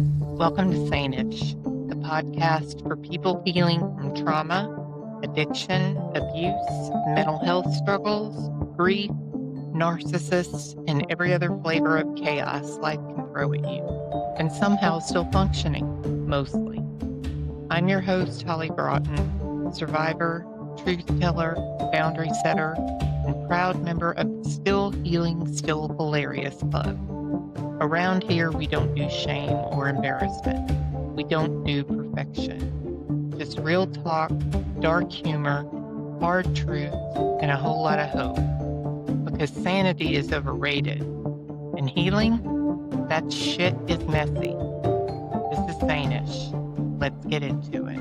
Welcome to Sane-ish, the podcast for people healing from trauma, addiction, abuse, mental health struggles, grief, narcissists, and every other flavor of chaos life can throw at you, and somehow still functioning, mostly. I'm your host, Holley Broughton, survivor, truth teller, boundary setter, and proud member of the Still Healing, Still Hilarious Club. Around here, we don't do shame or embarrassment. We don't do perfection. Just real talk, dark humor, hard truth, and a whole lot of hope. Because sanity is overrated. And healing? That shit is messy. This is Sane-ish. Let's get into it.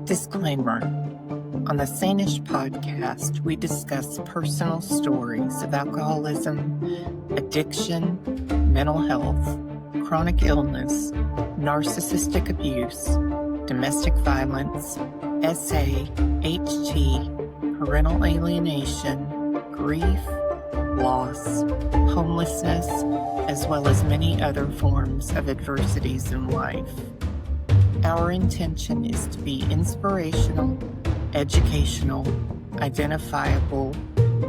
Disclaimer. On the Sane-ish podcast, we discuss personal stories of alcoholism, addiction, mental health, chronic illness, narcissistic abuse, domestic violence, SA, HT, parental alienation, grief, loss, homelessness, as well as many other forms of adversities in life. Our intention is to be inspirational, educational, identifiable,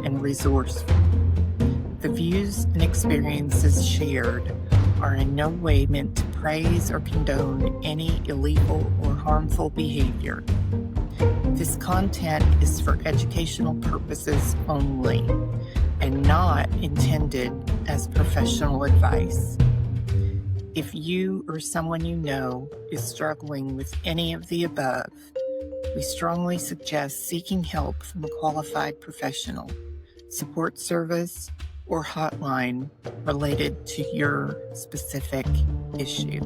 and resourceful. The views and experiences shared are in no way meant to praise or condone any illegal or harmful behavior. This content is for educational purposes only and not intended as professional advice. If you or someone you know is struggling with any of the above, we strongly suggest seeking help from a qualified professional, support service, or hotline related to your specific issue.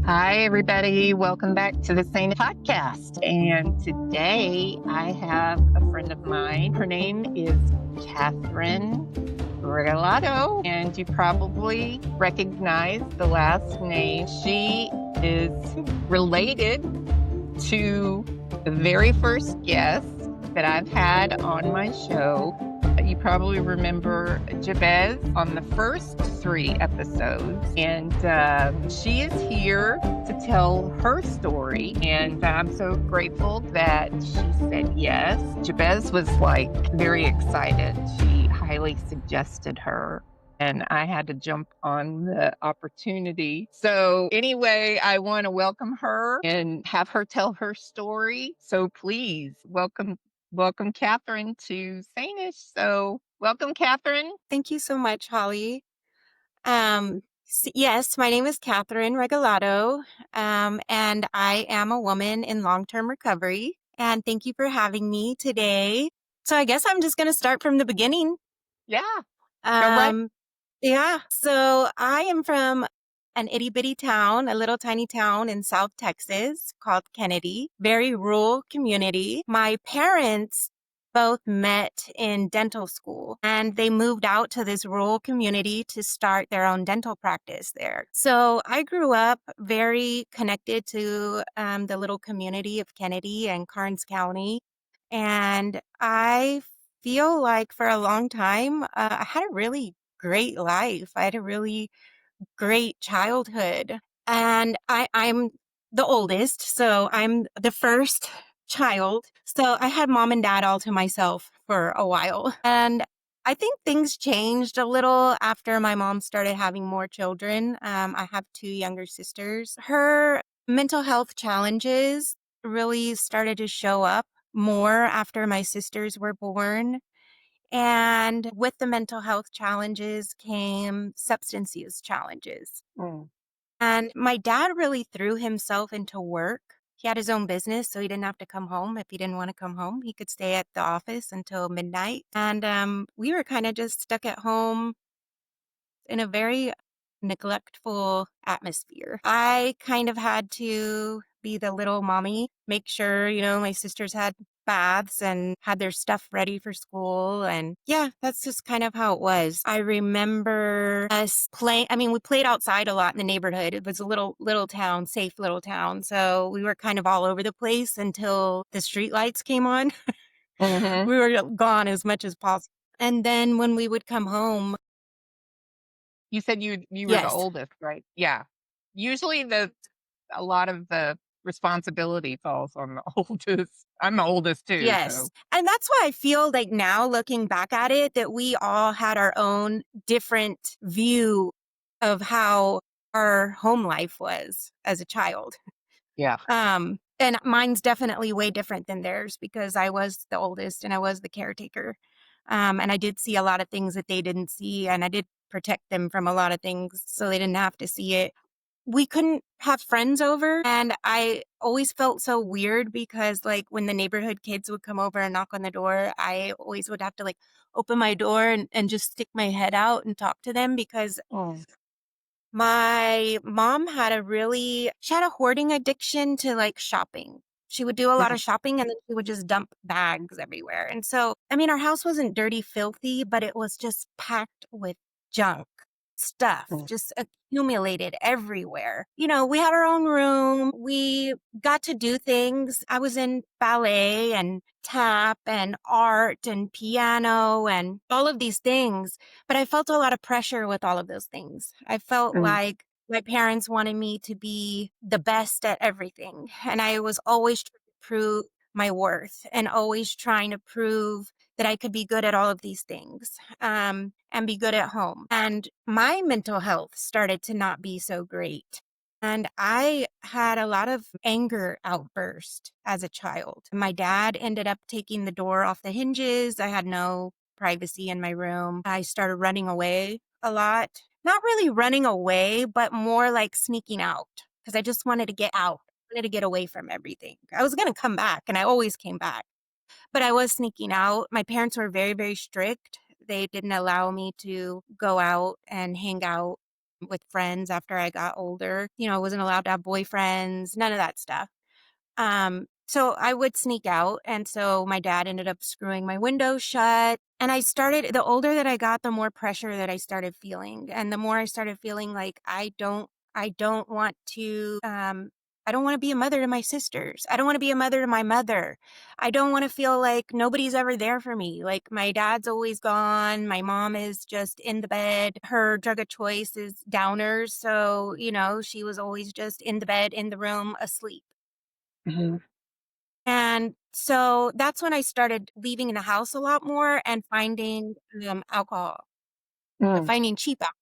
Hi, everybody. Welcome back to the Sane podcast. And today I have a friend of mine. Her name is Katherine Regalado, and you probably recognize the last name. She is related to the very first guest that I've had on my show. You probably remember Jabez on the first 3 episodes, and she is here to tell her story, and I'm so grateful that she said yes. Jabez was very excited. She highly suggested her, and I had to jump on the opportunity. So anyway, I want to welcome her and have her tell her story. So please welcome Katherine to Sane-ish. So welcome, Katherine. Thank you so much, Holly. Yes, my name is Katherine Regalado, and I am a woman in long-term recovery. And thank you for having me today. So I guess I'm just going to start from the beginning. Yeah. Go right. Yeah. So I am from an itty bitty town, a little tiny town in South Texas called Kennedy, very rural community. My parents both met in dental school, and they moved out to this rural community to start their own dental practice there. So I grew up very connected to the little community of Kennedy and Karnes County. And I feel like for a long time, I had a really great life. I had a really great childhood. And I'm the oldest, so I'm the first child. So I had mom and dad all to myself for a while. And I think things changed a little after my mom started having more children. I have 2 younger sisters. Her mental health challenges really started to show up more after my sisters were born. And with the mental health challenges came substance use challenges. And my dad really threw himself into work. He had his own business, so he didn't have to come home. If he didn't want to come home, he could stay at the office until midnight. And we were kind of just stuck at home in a very neglectful atmosphere. I kind of had to be the little mommy, make sure, my sisters had baths and had their stuff ready for school. And yeah, that's just kind of how it was. I remember us playing. I mean, we played outside a lot in the neighborhood. It was a little town, safe little town. So we were kind of all over the place until the street lights came on. Hmm. We were gone as much as possible. And then when we would come home, You said you were the yes, oldest, right? Yeah. Usually a lot of the responsibility falls on the oldest. I'm the oldest too, yes. so And that's why I feel like now looking back at it, that we all had our own different view of how our home life was as a child. yeah. And mine's definitely way different than theirs because I was the oldest and I was the caretaker. And I did see a lot of things that they didn't see, and I did protect them from a lot of things so they didn't have to see it. We couldn't have friends over, and I always felt so weird because, like, when the neighborhood kids would come over and knock on the door, I always would have to, like, open my door and just stick my head out and talk to them because Oh. my mom she had a hoarding addiction to, like, shopping. She would do a lot of shopping, and then she would just dump bags everywhere, and so, I mean, our house wasn't dirty, filthy, but it was just packed with junk, stuff, Mm. just accumulated everywhere. You know, we had our own room, we got to do things. I was in ballet and tap and art and piano and all of these things, but I felt a lot of pressure with all of those things. I felt Mm. like my parents wanted me to be the best at everything. And I was always trying to prove my worth and always trying to prove that I could be good at all of these things, and be good at home. And my mental health started to not be so great. And I had a lot of anger outburst as a child. My dad ended up taking the door off the hinges. I had no privacy in my room. I started running away a lot. Not really running away, but more like sneaking out because I just wanted to get out. I wanted to get away from everything. I was going to come back, and I always came back, but I was sneaking out. My parents were very, very strict. They didn't allow me to go out and hang out with friends after I got older. You know, I wasn't allowed to have boyfriends, none of that stuff. So I would sneak out. And so my dad ended up screwing my window shut. And the older that I got, the more pressure that I started feeling. And the more I started feeling like I don't want to, I don't want to be a mother to my sisters. I don't want to be a mother to my mother. I don't want to feel like nobody's ever there for me. Like my dad's always gone. My mom is just in the bed. Her drug of choice is downers. So, you know, she was always just in the bed, in the room, asleep. Mhm. And so that's when I started leaving the house a lot more and finding alcohol, Mm. finding cheap alcohol.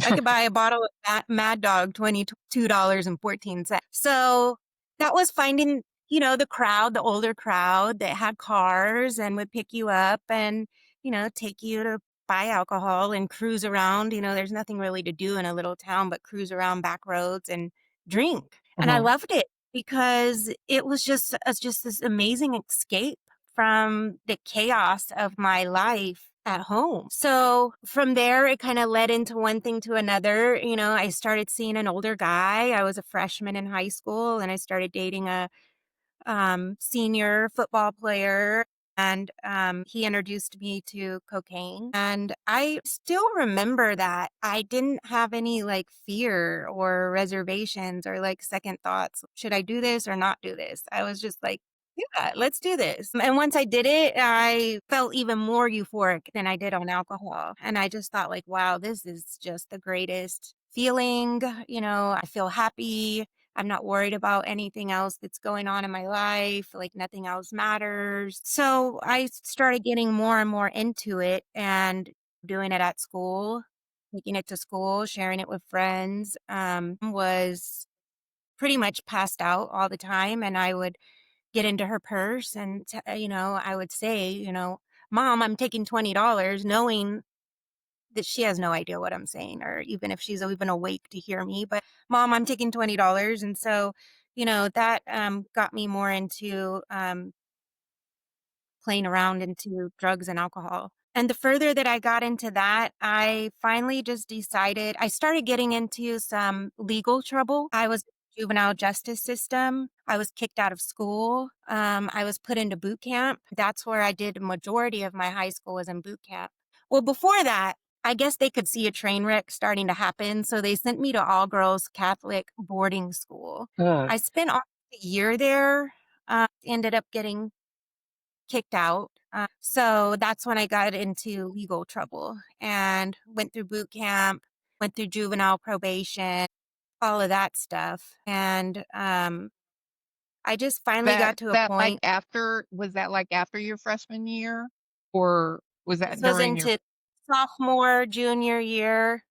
I could buy a bottle of Mad Dog, $22.14. So that was finding, you know, the crowd, the older crowd that had cars and would pick you up and, you know, take you to buy alcohol and cruise around. You know, there's nothing really to do in a little town but cruise around back roads and drink. And I Mhm. loved it because it's just this amazing escape from the chaos of my life at home. So from there, it kind of led into one thing to another. You know, I started seeing an older guy. I was a freshman in high school, and I started dating a senior football player. And he introduced me to cocaine. And I still remember that I didn't have any like fear or reservations or like second thoughts. Should I do this or not do this? I was just like, yeah, let's do this. And once I did it, I felt even more euphoric than I did on alcohol. And I just thought, like, wow, this is just the greatest feeling. You know, I feel happy. I'm not worried about anything else that's going on in my life. Like nothing else matters. So I started getting more and more into it and doing it at school, taking it to school, sharing it with friends. Was pretty much passed out all the time. And I would get into her purse and, you know, I would say, you know, Mom, I'm taking $20, knowing that she has no idea what I'm saying, or even if she's even awake to hear me. But Mom, I'm taking $20. And so, you know, that got me more into playing around into drugs and alcohol. And the further that I got into that, I finally just decided I started getting into some legal trouble. I was in juvenile justice system. I was kicked out of school. I was put into boot camp. That's where I did a majority of my high school was in boot camp. Well, before that, I guess they could see a train wreck starting to happen, so they sent me to all-girls Catholic boarding school. Mm. I spent almost a year there, ended up getting kicked out. So that's when I got into legal trouble and went through boot camp, went through juvenile probation, all of that stuff. And I just finally That got to a that, like, point. after was that, like, after your freshman year? Or was This that was during your into sophomore, junior year.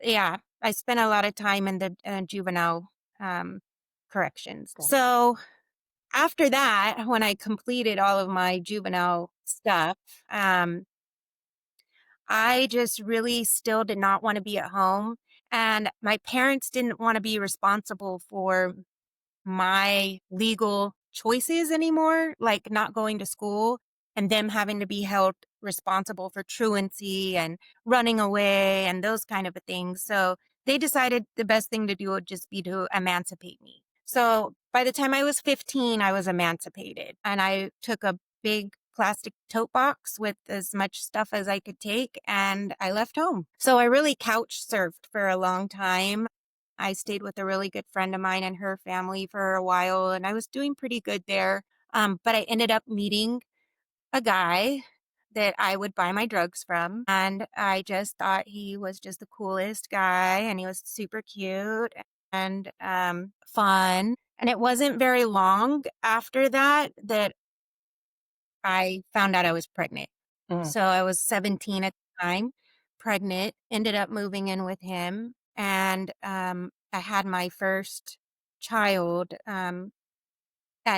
Yeah, I spent a lot of time in the juvenile um, corrections. So after that, when I completed all of my juvenile stuff, um, I just really still did not want to be at home. And my parents didn't want to be responsible for my legal choices anymore, like not going to school and them having to be held responsible for truancy and running away and those kind of things. So they decided the best thing to do would just be to emancipate me. So by the time I was 15, I was emancipated and I took a big plastic tote box with as much stuff as I could take and I left home. So I really couch surfed for a long time. I stayed with a really good friend of mine and her family for a while, and I was doing pretty good there. But I ended up meeting a guy that I would buy my drugs from, and I just thought he was just the coolest guy, and he was super cute and fun. And it wasn't very long after that that I found out I was pregnant. Mm. So I was 17 at the time, pregnant, ended up moving in with him. And I had my first child at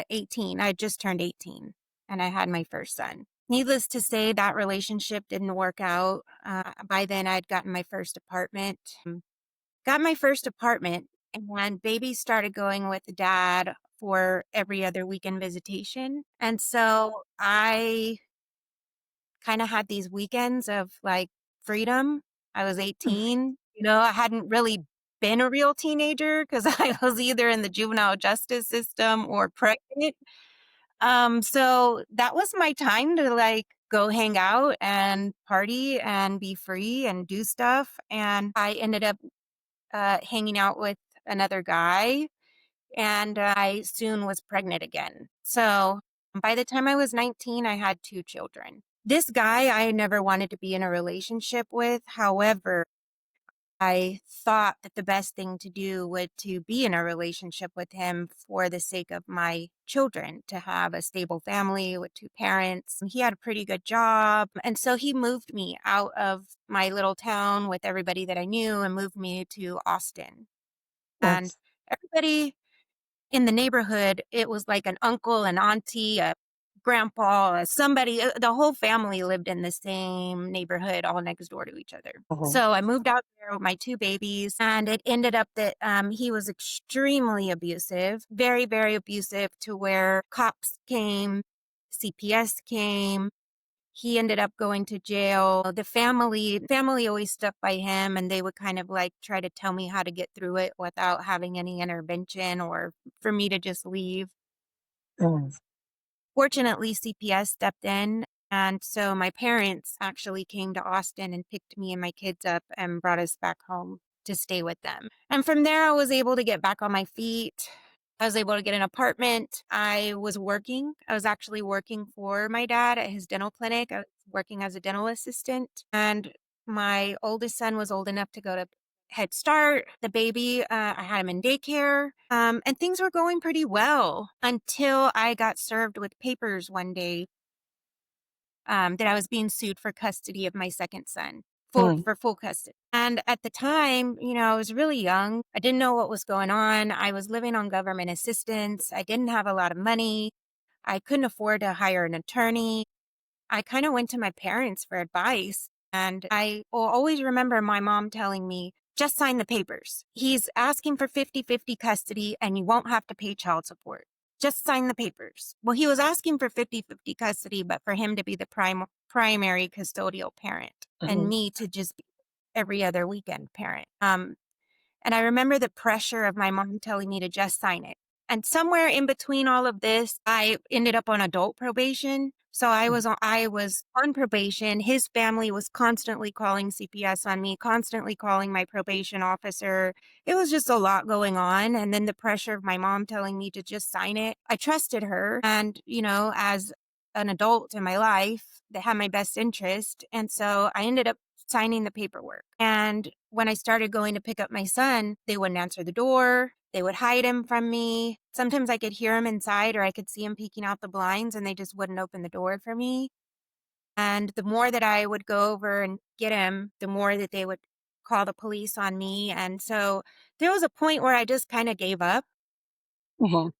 18. I had just turned 18 and I had my first son. Needless to say, that relationship didn't work out. By then, I'd gotten my first apartment. Got my first apartment, and baby started going with dad for every other weekend visitation. And so I kind of had these weekends of like freedom. I was 18. I hadn't really been a real teenager because I was either in the juvenile justice system or pregnant. So that was my time to like go hang out and party and be free and do stuff. And I ended up hanging out with another guy and I soon was pregnant again. So by the time I was 19, I had two children. This guy I never wanted to be in a relationship with. However, I thought that the best thing to do would to be in a relationship with him for the sake of my children, to have a stable family with two parents. He had a pretty good job. And so he moved me out of my little town with everybody that I knew and moved me to Austin. And Yes. everybody in the neighborhood, it was like an uncle, an auntie, a grandpa, somebody, the whole family lived in the same neighborhood, all next door to each other. Mhm. So I moved out there with my two babies, and it ended up that he was extremely abusive, very, very abusive to where cops came, CPS came. He ended up going to jail. The family always stuck by him and they would kind of like try to tell me how to get through it without having any intervention or for me to just leave. Mm. Fortunately, CPS stepped in. And so my parents actually came to Austin and picked me and my kids up and brought us back home to stay with them. And from there, I was able to get back on my feet. I was able to get an apartment. I was working. I was actually working for my dad at his dental clinic. I was working as a dental assistant. And my oldest son was old enough to go to Head Start. The baby, I had him in daycare. And things were going pretty well until I got served with papers one day that I was being sued for custody of my second son, Mm. for full custody. And at the time, I was really young. I didn't know what was going on. I was living on government assistance. I didn't have a lot of money. I couldn't afford to hire an attorney. I kind of went to my parents for advice. And I will always remember my mom telling me, just sign the papers. He's asking for 50-50 custody and you won't have to pay child support. Just sign the papers. Well, he was asking for 50-50 custody, but for him to be the primary custodial parent and Mhm. me to just be every other weekend parent. And I remember the pressure of my mom telling me to just sign it. And somewhere in between all of this, I ended up on adult probation. So I was on probation. His family was constantly calling CPS on me, constantly calling my probation officer. It was just a lot going on. And then the pressure of my mom telling me to just sign it. I trusted her. And, as an adult in my life that had my best interest. And so I ended up signing the paperwork. And when I started going to pick up my son, they wouldn't answer the door. They would hide him from me. Sometimes I could hear him inside or I could see him peeking out the blinds and they just wouldn't open the door for me. And the more that I would go over and get him, the more that they would call the police on me. And so there was a point where I just kind of gave up. Mhm.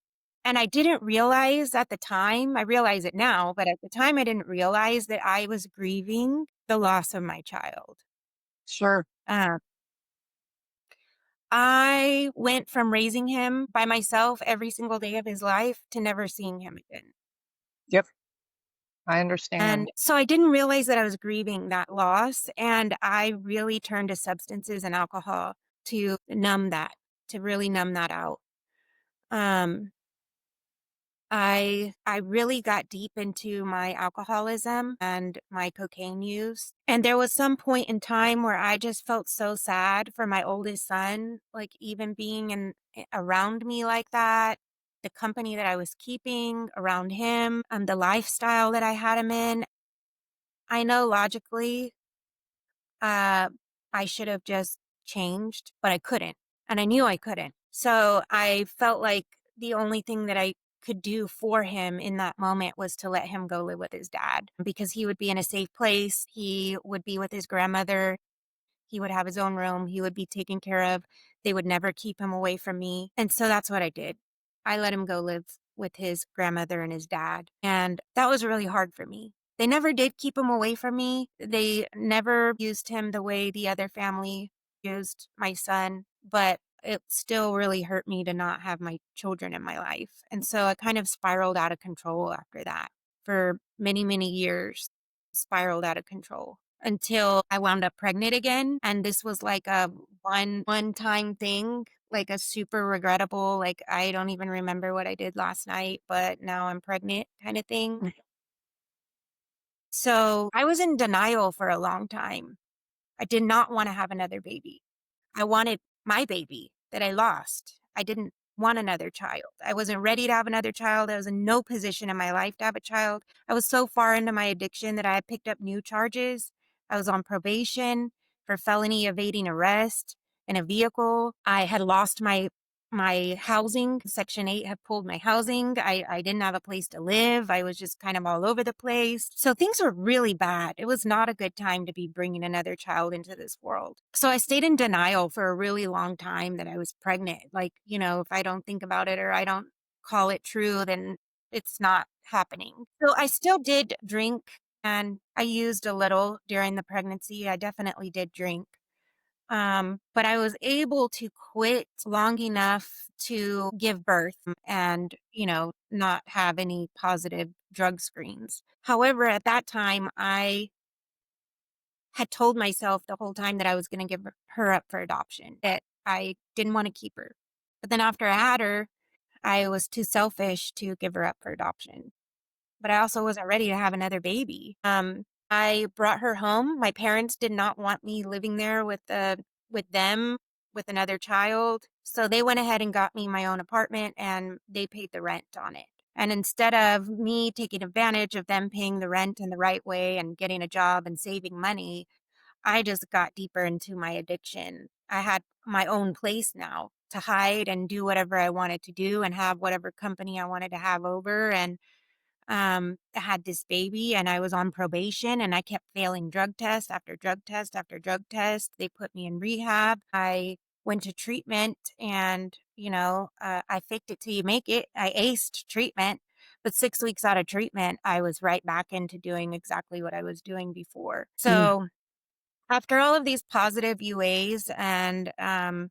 And I didn't realize at the time, I realize it now, but at the time I didn't realize that I was grieving the loss of my child. Sure. Uh, I went from raising him by myself every single day of his life to never seeing him again. Yep. I understand. And so I didn't realize that I was grieving that loss. And I really turned to substances and alcohol to numb that, to really numb that out. Um, I really got deep into my alcoholism and my cocaine use. And there was some point in time where I just felt so sad for my oldest son, like even being around me like that, the company that I was keeping around him, the lifestyle that I had him in. I know logically uh, I should have just changed, but I couldn't. And I knew I couldn't. So I felt like the only thing that I could do for him in that moment was to let him go live with his dad because he would be in a safe place. He would be with his grandmother. He would have his own room. He would be taken care of. They would never keep him away from me. And so that's what I did. I let him go live with his grandmother and his dad. And that was really hard for me. They never did keep him away from me. They never used him the way the other family used my son, but it still really hurt me to not have my children in my life. And so I kind of spiraled out of control after that for many, many years, spiraled out of control until I wound up pregnant again. And this was like a one time thing, like a super regrettable, like I don't even remember what I did last night, but now I'm pregnant kind of thing. So I was in denial for a long time. I did not want to have another baby. I wanted my baby that I lost. I didn't want another child. I wasn't ready to have another child. I was in no position in my life to have a child. I was so far into my addiction that I had picked up new charges. I was on probation for felony evading arrest in a vehicle. I had lost my housing. Section 8 had pulled my housing. I didn't have a place to live. I was just kind of all over the place. So things were really bad. It was not a good time to be bringing another child into this world. So I stayed in denial for a really long time that I was pregnant. Like, if I don't think about it or I don't call it true, then it's not happening. So I still did drink and I used a little during the pregnancy. I definitely did drink. But I was able to quit long enough to give birth and, not have any positive drug screens. However, at that time, I had told myself the whole time that I was going to give her up for adoption, that I didn't want to keep her. But then after I had her, I was too selfish to give her up for adoption. But I also wasn't ready to have another baby. I brought her home. My parents did not want me living there with them with another child, so they went ahead and got me my own apartment and they paid the rent on it. And instead of me taking advantage of them paying the rent in the right way and getting a job and saving money, I just got deeper into my addiction. I had my own place now to hide and do whatever I wanted to do and have whatever company I wanted to have over. And I had this baby and I was on probation and I kept failing drug test after drug test after drug test. They put me in rehab. I went to treatment and, I faked it till you make it. I aced treatment. But 6 weeks out of treatment, I was right back into doing exactly what I was doing before. Mm. So after all of these positive UAs and uh,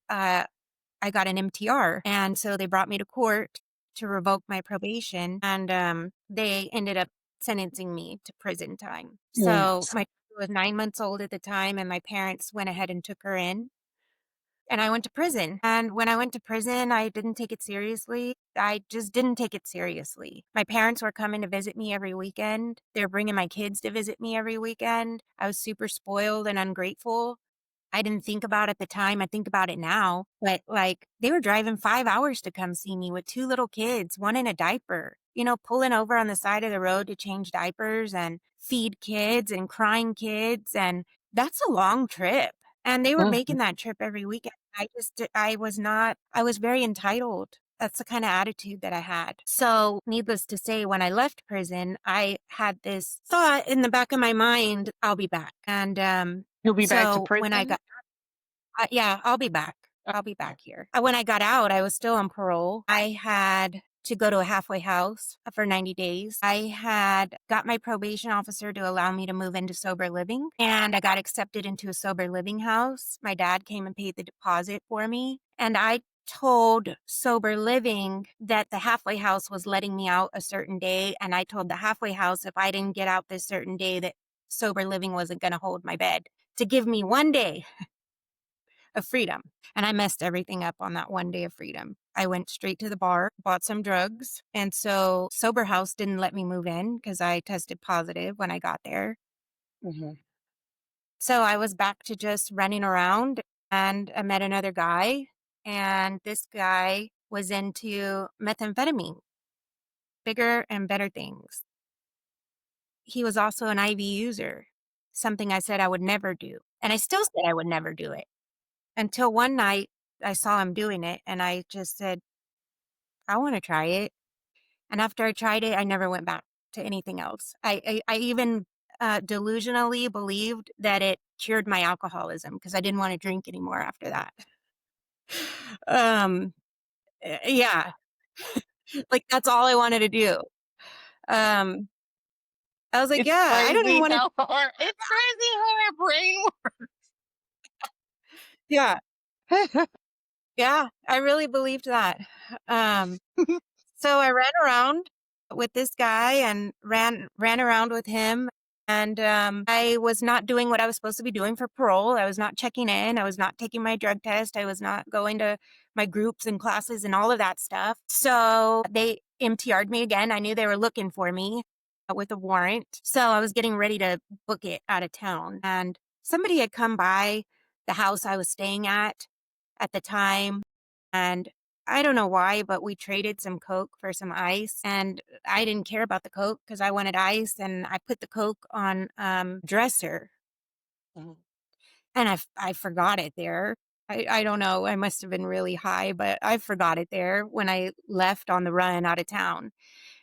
I got an MTR. And so they brought me to court to revoke my probation. And they ended up sentencing me to prison time. Mm. So my daughter was 9 months old at the time, and my parents went ahead and took her in. and I went to prison. And when I went to prison, I didn't take it seriously. I just didn't take it seriously. My parents were coming to visit me every weekend. They were bringing my kids to visit me every weekend. I was super spoiled and ungrateful. I didn't think about it at the time. I think about it now. But like they were driving 5 hours to come see me with two little kids, one in a diaper, pulling over on the side of the road to change diapers and feed kids and crying kids. And that's a long trip. And they were Mhm. making that trip every weekend. I was very entitled. That's the kind of attitude that I had. So, needless to say, when I left prison, I had this thought in the back of my mind, I'll be back. And You'll be back to so when I prison? got yeah, I'll be back. I'll be back here. When I got out, I was still on parole. I had to go to a halfway house for 90 days. I had got my probation officer to allow me to move into sober living, and I got accepted into a sober living house. My dad came and paid the deposit for me, and I told sober living that the halfway house was letting me out a certain day, and I told the halfway house if I didn't get out this certain day that sober living wasn't going to hold my bed, to give me one day of freedom. And I messed everything up on that one day of freedom. I went straight to the bar, bought some drugs. And so Sober House didn't let me move in because I tested positive when I got there. Mhm. So I was back to just running around, and I met another guy. And this guy was into methamphetamine, bigger and better things. He was also an IV user, something I said I would never do. And I still said I would never do it. Until one night, I saw him doing it, and I just said, "I wanna try it." And after I tried it, I never went back to anything else. I even, delusionally believed that it cured my alcoholism because I didn't wanna drink anymore after that. Um, yeah, like, that's all I wanted to do. Um, I was like, It's "Yeah, I don't even crazy wanna." how it's crazy how our brain Yeah, works. yeah, I really believed that. Um So I ran around with this guy and ran around with him, and I was not doing what I was supposed to be doing for parole. I was not checking in. I was not taking my drug test. I was not going to my groups and classes and all of that stuff. So they MTR'd me again. I knew they were looking for me with a warrant. So I was getting ready to book it out of town, and somebody had come by the house I was staying at the time, and I don't know why, but we traded some Coke for some ice, and I didn't care about the Coke because I wanted ice, and I put the Coke on, dresser, Mhm. and I forgot it there. I don't know, I must have been really high, but I forgot it there when I left on the run out of town.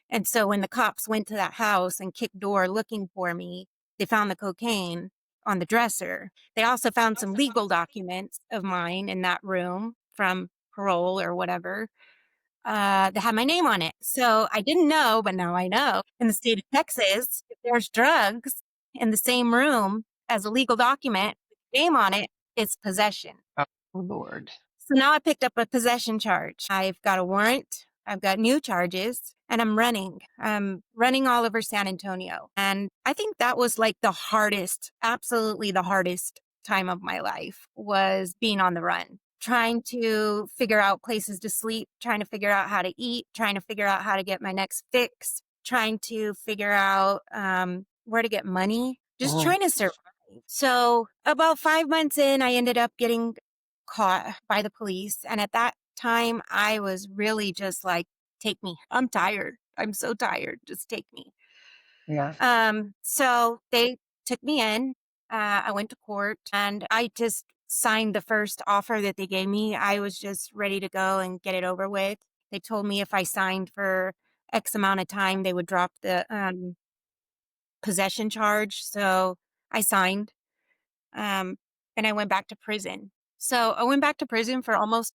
And so when the cops went to that house and kicked door looking for me, they found the cocaine on the dresser. They also found some legal documents of mine in that room from parole or whatever, that had my name on it. So I didn't know, but now I know. In the state of Texas, if there's drugs in the same room as a legal document with your name on it, it's possession. Oh, Lord. So now I picked up a possession charge. I've got a warrant. I've got new charges, and I'm running. I'm running all over San Antonio. And I think that was like the hardest, absolutely the hardest time of my life was being on the run, trying to figure out places to sleep, trying to figure out how to eat, trying to figure out how to get my next fix, trying to figure out where to get money, just Mhm. trying to survive. So about 5 months in, I ended up getting caught by the police. And at that time, I was really just like, take me. I'm tired. I'm so tired. Just take me. Yeah. So they took me in. I went to court and I just signed the first offer that they gave me. I was just ready to go and get it over with. They told me if I signed for X amount of time, they would drop the possession charge. So I signed, um, and I went back to prison. So I went back to prison for almost.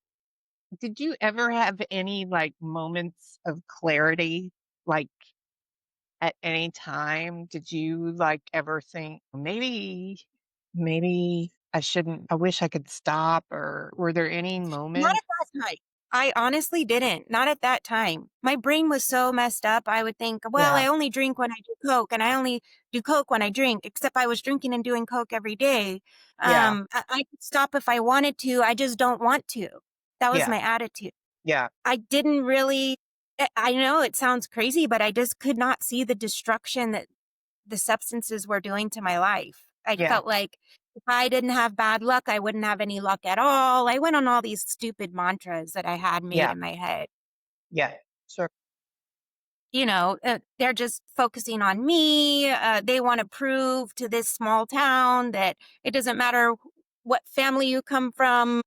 Did you ever have any, like, moments of clarity, like, at any time? Did you, like, ever think, "Maybe I shouldn't I wish I could stop," or were there any Not at moments? that time. I honestly didn't, not at that time. My brain was so messed up, I would think, well, Yeah. I only drink when I do Coke, and I only do Coke when I drink, except I was drinking and doing Coke every day. Yeah. I could stop if I wanted to, I just don't want to. That was Yeah. my attitude. Yeah. I didn't really I know it sounds crazy, but I just could not see the destruction that the substances were doing to my life. I Yeah. felt like if I didn't have bad luck, I wouldn't have any luck at all. I went on all these stupid mantras that I had made Yeah. in my head. Yeah. Sure. They're just focusing on me. They want to prove to this small town that it doesn't matter what family you come from,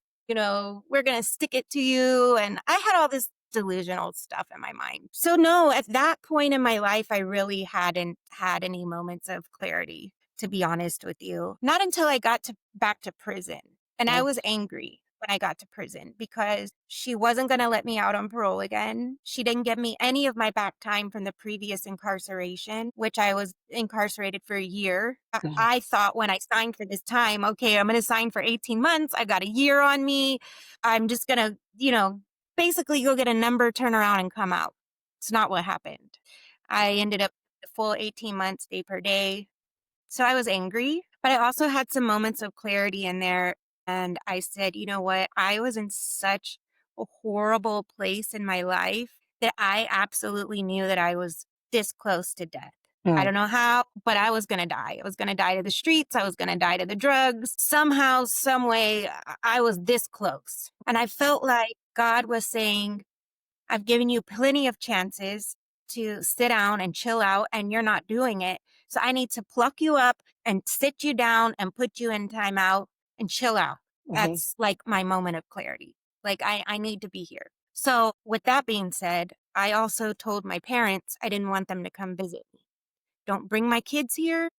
we're going to stick it to you. And I had all this delusional stuff in my mind. So, no, at that point in my life, I really hadn't had any moments of clarity, to be honest with you. Not until I got back to prison. And I Mm, was angry when I got to prison because she wasn't going to let me out on parole again. She didn't give me any of my back time from the previous incarceration, which I was incarcerated for a year. mhm, I thought when I signed for this time, okay, I'm going to sign for 18 months. I got a year on me. I'm just going to, basically go get a number, turn around and come out. It's not what happened. I ended up the full 18 months, day per day. So I was angry, but I also had some moments of clarity in there. And I said, you know what? I was in such a horrible place in my life that I absolutely knew that I was this close to death. I mm, don't know how, but I was going to die. I was going to die to the streets. I was going to die to the drugs. Somehow, some way, I was this close. And I felt like God was saying, I've given you plenty of chances to sit down and chill out, and you're not doing it. So I need to pluck you up and sit you down and put you in timeout and chill out. mhm, That's like my moment of clarity. Like I need to be here. So with that being said, I also told my parents I didn't want them to come visit me. Don't bring my kids here.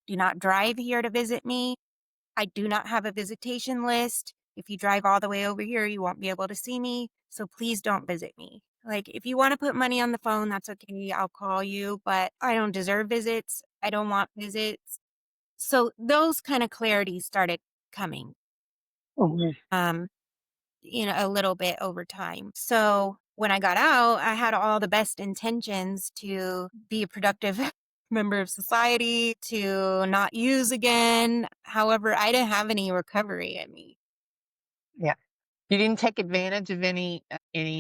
Do not drive here to visit me. I do not have a visitation list. If you drive all the way over here, you won't be able to see me. So please don't visit me. Like, if you want to put money on the phone, that's okay. I'll call you, but I don't deserve visits. I don't want visits. So those kind of clarities started coming, mhm. um, a little bit over time. So when I got out, I had all the best intentions to be a productive member of society, to not use again. However, I didn't have any recovery in me. Yeah. You didn't take advantage of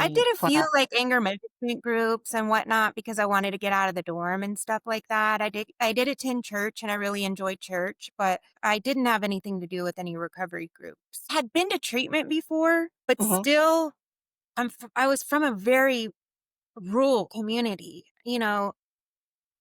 I any did a few, class? like, anger management groups and whatnot because I wanted to get out of the dorm and stuff like that. I did attend church, and I really enjoyed church, but I didn't have anything to do with any recovery groups. Had been to treatment before, but Mhm, still, I was from a very rural community.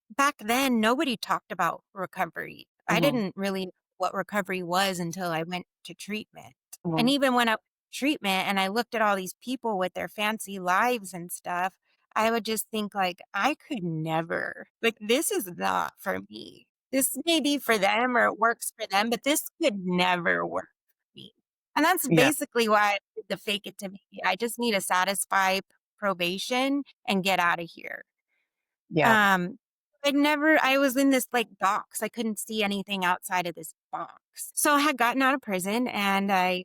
Back then, nobody talked about recovery. I mhm, didn't really know what recovery was until I went to treatment. And mhm. even when I went to treatment and I looked at all these people with their fancy lives and stuff, I would just think like, I could never. Like, this is not for me. This may be for them or it works for them, but this could never work for me. And that's Yeah. basically why I did the fake it to make it. I just need to satisfy probation and get out of here. Yeah. Um, I was in this like box. I couldn't see anything outside of this box. So I had gotten out of prison and I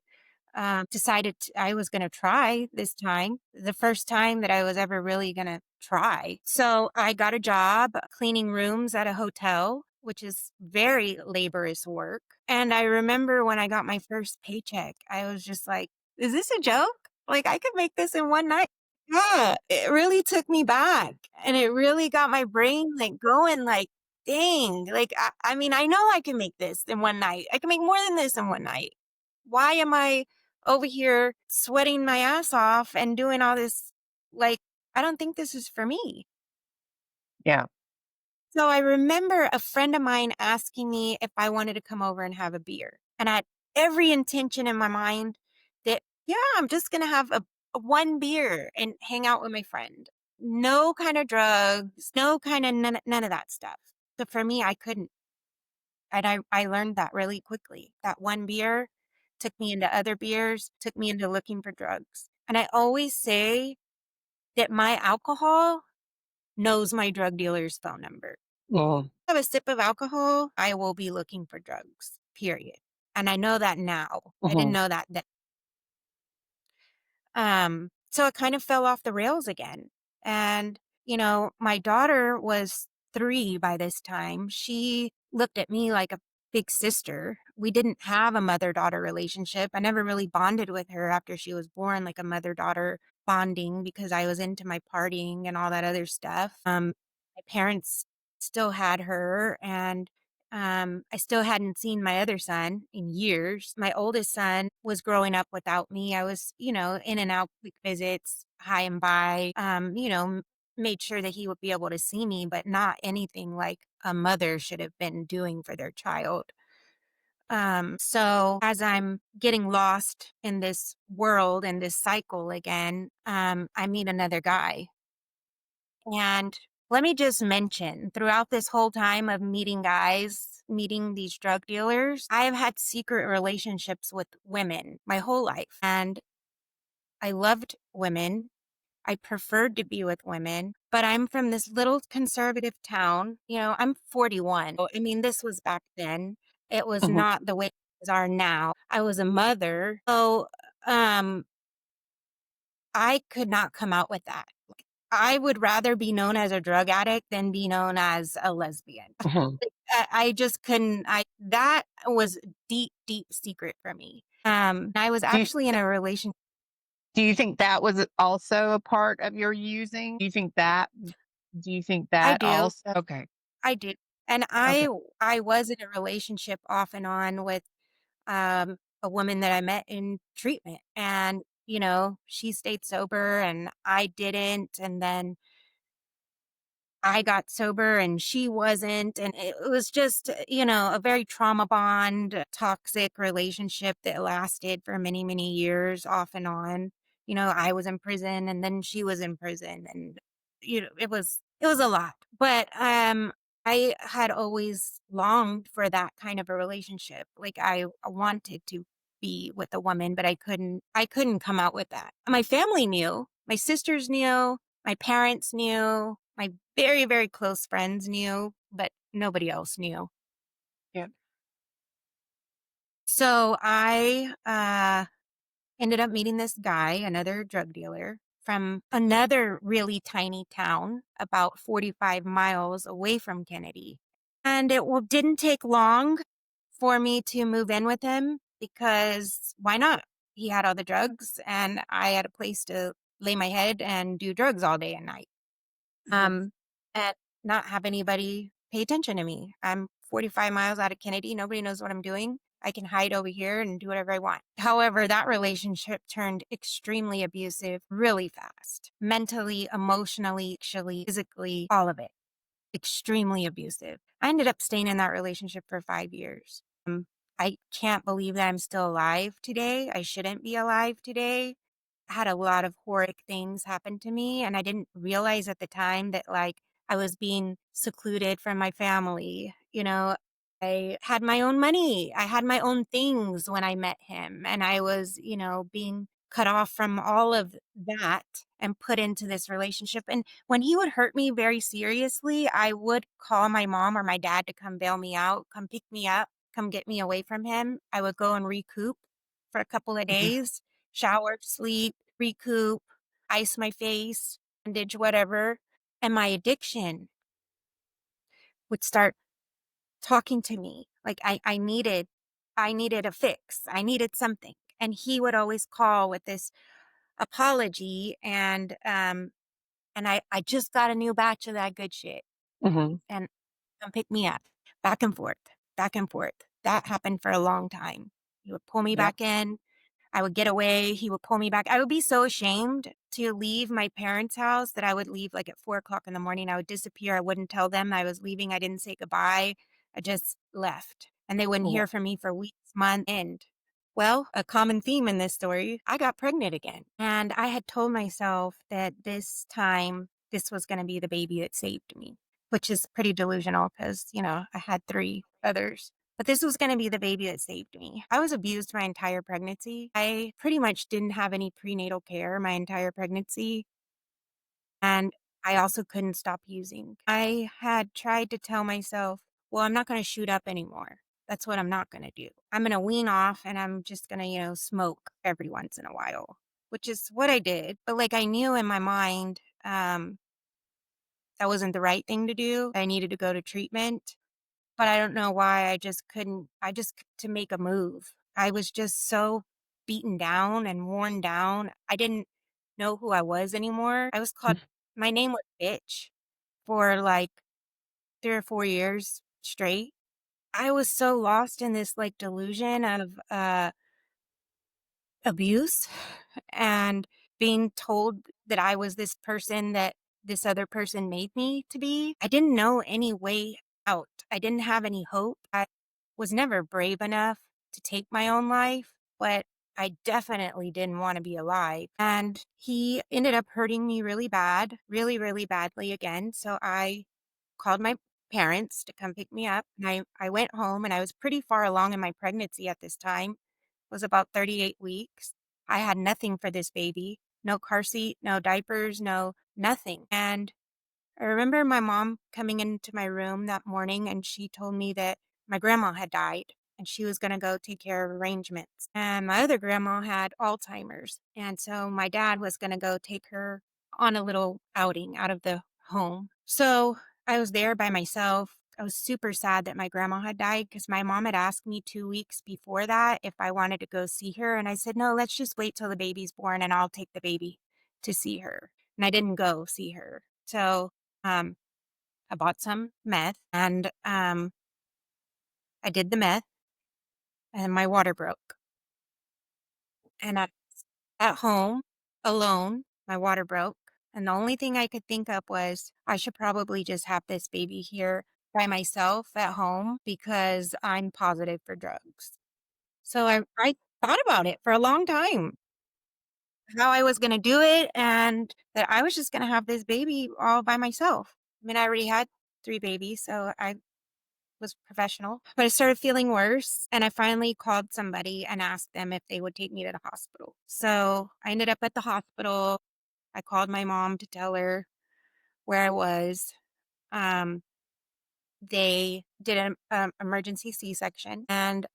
decided I was going to try this time, the first time that I was ever really going to try. So I got a job cleaning rooms at a hotel, which is very laborious work. And I remember when I got my first paycheck, I was just like, is this a joke? Like, I could make this in one night. Yeah, it really took me back and it really got my brain like going like, dang, like, I mean, I know I can make this in one night. I can make more than this in one night. Why am I over here sweating my ass off and doing all this? Like, I don't think this is for me. Yeah. So I remember a friend of mine asking me if I wanted to come over and have a beer. And I had every intention in my mind that, yeah, I'm just going to have a one beer and hang out with my friend. No kind of drugs, no kind of none of that stuff. So for me, I couldn't. And I learned that really quickly. That one beer took me into other beers, took me into looking for drugs. And I always say that my alcohol knows my drug dealer's phone number. Mhm, Have a sip of alcohol, I will be looking for drugs, period. And I know that now. I didn't mhm. know that then. So it kind of fell off the rails again. And, my daughter was 3 by this time. She looked at me like a big sister. We didn't have a mother-daughter relationship. I never really bonded with her after she was born, like a mother-daughter bonding because I was into my partying and all that other stuff. My parents still had her, and I still hadn't seen my other son in years. My oldest son was growing up without me. I was, in and out, quick visits, hi and bye, made sure that he would be able to see me, but not anything like a mother should have been doing for their child. So as I'm getting lost in this world and this cycle again, I meet another guy. And let me just mention, throughout this whole time of meeting guys, meeting these drug dealers, I have had secret relationships with women my whole life. And I loved women. I preferred to be with women, but I'm from this little conservative town. I'm 41. I mean, this was back then. It was Mhm. not the way things are now. I was a mother. So, um, I could not come out with that. I would rather be known as a drug addict than be known as a lesbian. Mhm. I just couldn't. That was deep, deep secret for me. I was Do you actually in a relationship. do you think that was also a part of your using? Do you think that I do. also okay, I do. And okay. I was in a relationship off and on with a woman that I met in treatment, and she stayed sober and I didn't, and then I got sober and she wasn't. And it was just, a very trauma bond, toxic relationship that lasted for many, many years off and on. I was in prison and then she was in prison, and, it was a lot. But I had always longed for that kind of a relationship. Like I wanted to be with a woman, but I couldn't come out with that. My family knew, my sisters knew, my parents knew, my very, very close friends knew, but nobody else knew. Yeah. So I ended up meeting this guy, another drug dealer from another really tiny town about 45 miles away from Kennedy. And didn't take long for me to move in with him because why not? He had all the drugs and I had a place to lay my head and do drugs all day and night. Mhm. um, and not have anybody pay attention to me. I'm 45 miles out of Kennedy. Nobody knows what I'm doing. I can hide over here and do whatever I want. However, that relationship turned extremely abusive really fast. Mentally, emotionally, actually, physically, all of it. Extremely abusive. I ended up staying in that relationship for 5 years. I can't believe that I'm still alive today. I shouldn't be alive today. Had a lot of horrific things happen to me, and I didn't realize at the time that, like, I was being secluded from my family. I had my own money. I had my own things when I met him, and I was, being cut off from all of that and put into this relationship. And when he would hurt me very seriously, I would call my mom or my dad to come bail me out, come pick me up, come get me away from him. I would go and recoup for a couple of Mhm. days, shower, sleep, recoup, ice my face, bandage, whatever. And my addiction would start talking to me. Like I needed a fix. I needed something. And he would always call with this apology, and I just got a new batch of that good shit. Mhm. And come pick me up. Back and forth, back and forth. That happened for a long time. He would pull me Yep. back in. I would get away. He would pull me back. I would be so ashamed to leave my parents' house that I would leave like at 4 o'clock in the morning. I would disappear. I wouldn't tell them I was leaving. I didn't say goodbye. I just left. And they wouldn't Yeah. hear from me for weeks, months. And well, a common theme in this story, I got pregnant again. And I had told myself that this time, this was going to be the baby that saved me, which is pretty delusional because, I had 3 others. But this was going to be the baby that saved me. I was abused my entire pregnancy. I pretty much didn't have any prenatal care my entire pregnancy. And I also couldn't stop using. I had tried to tell myself, well, I'm not going to shoot up anymore. That's what I'm not going to do. I'm going to wean off and I'm just going to, smoke every once in a while. which is what I did. But like I knew in my mind, that wasn't the right thing to do. I needed to go to treatment, but I don't know why I just couldn't. To make a move. I was just so beaten down and worn down. I didn't know who I was anymore. I was called, my name was bitch for like 3 or 4 years straight. I was so lost in this like delusion of abuse and being told that I was this person that this other person made me to be. I didn't know any way out. I didn't have any hope. I was never brave enough to take my own life, but I definitely didn't want to be alive. And he ended up hurting me really bad, really, really badly again. So I called my parents to come pick me up. And I went home and I was pretty far along in my pregnancy at this time. It was about 38 weeks. I had nothing for this baby, no car seat, no diapers, no nothing. And I remember my mom coming into my room that morning and she told me that my grandma had died and she was going to go take care of arrangements. And my other grandma had Alzheimer's. And so my dad was going to go take her on a little outing out of the home. So I was there by myself. I was super sad that my grandma had died because my mom had asked me 2 weeks before that if I wanted to go see her. And I said, no, let's just wait till the baby's born and I'll take the baby to see her. And I didn't go see her. So um, I bought some meth and I did the meth and my water broke. And at home alone, my water broke. And the only thing I could think of was I should probably just have this baby here by myself at home because I'm positive for drugs. So I thought about it for a long time, how I was going to do it and that I was just going to have this baby all by myself. I mean, I already had 3 babies, so I was professional, but I started feeling worse. And I finally called somebody and asked them if they would take me to the hospital. So I ended up at the hospital. I called my mom to tell her where I was. Um, they did an emergency C-section. And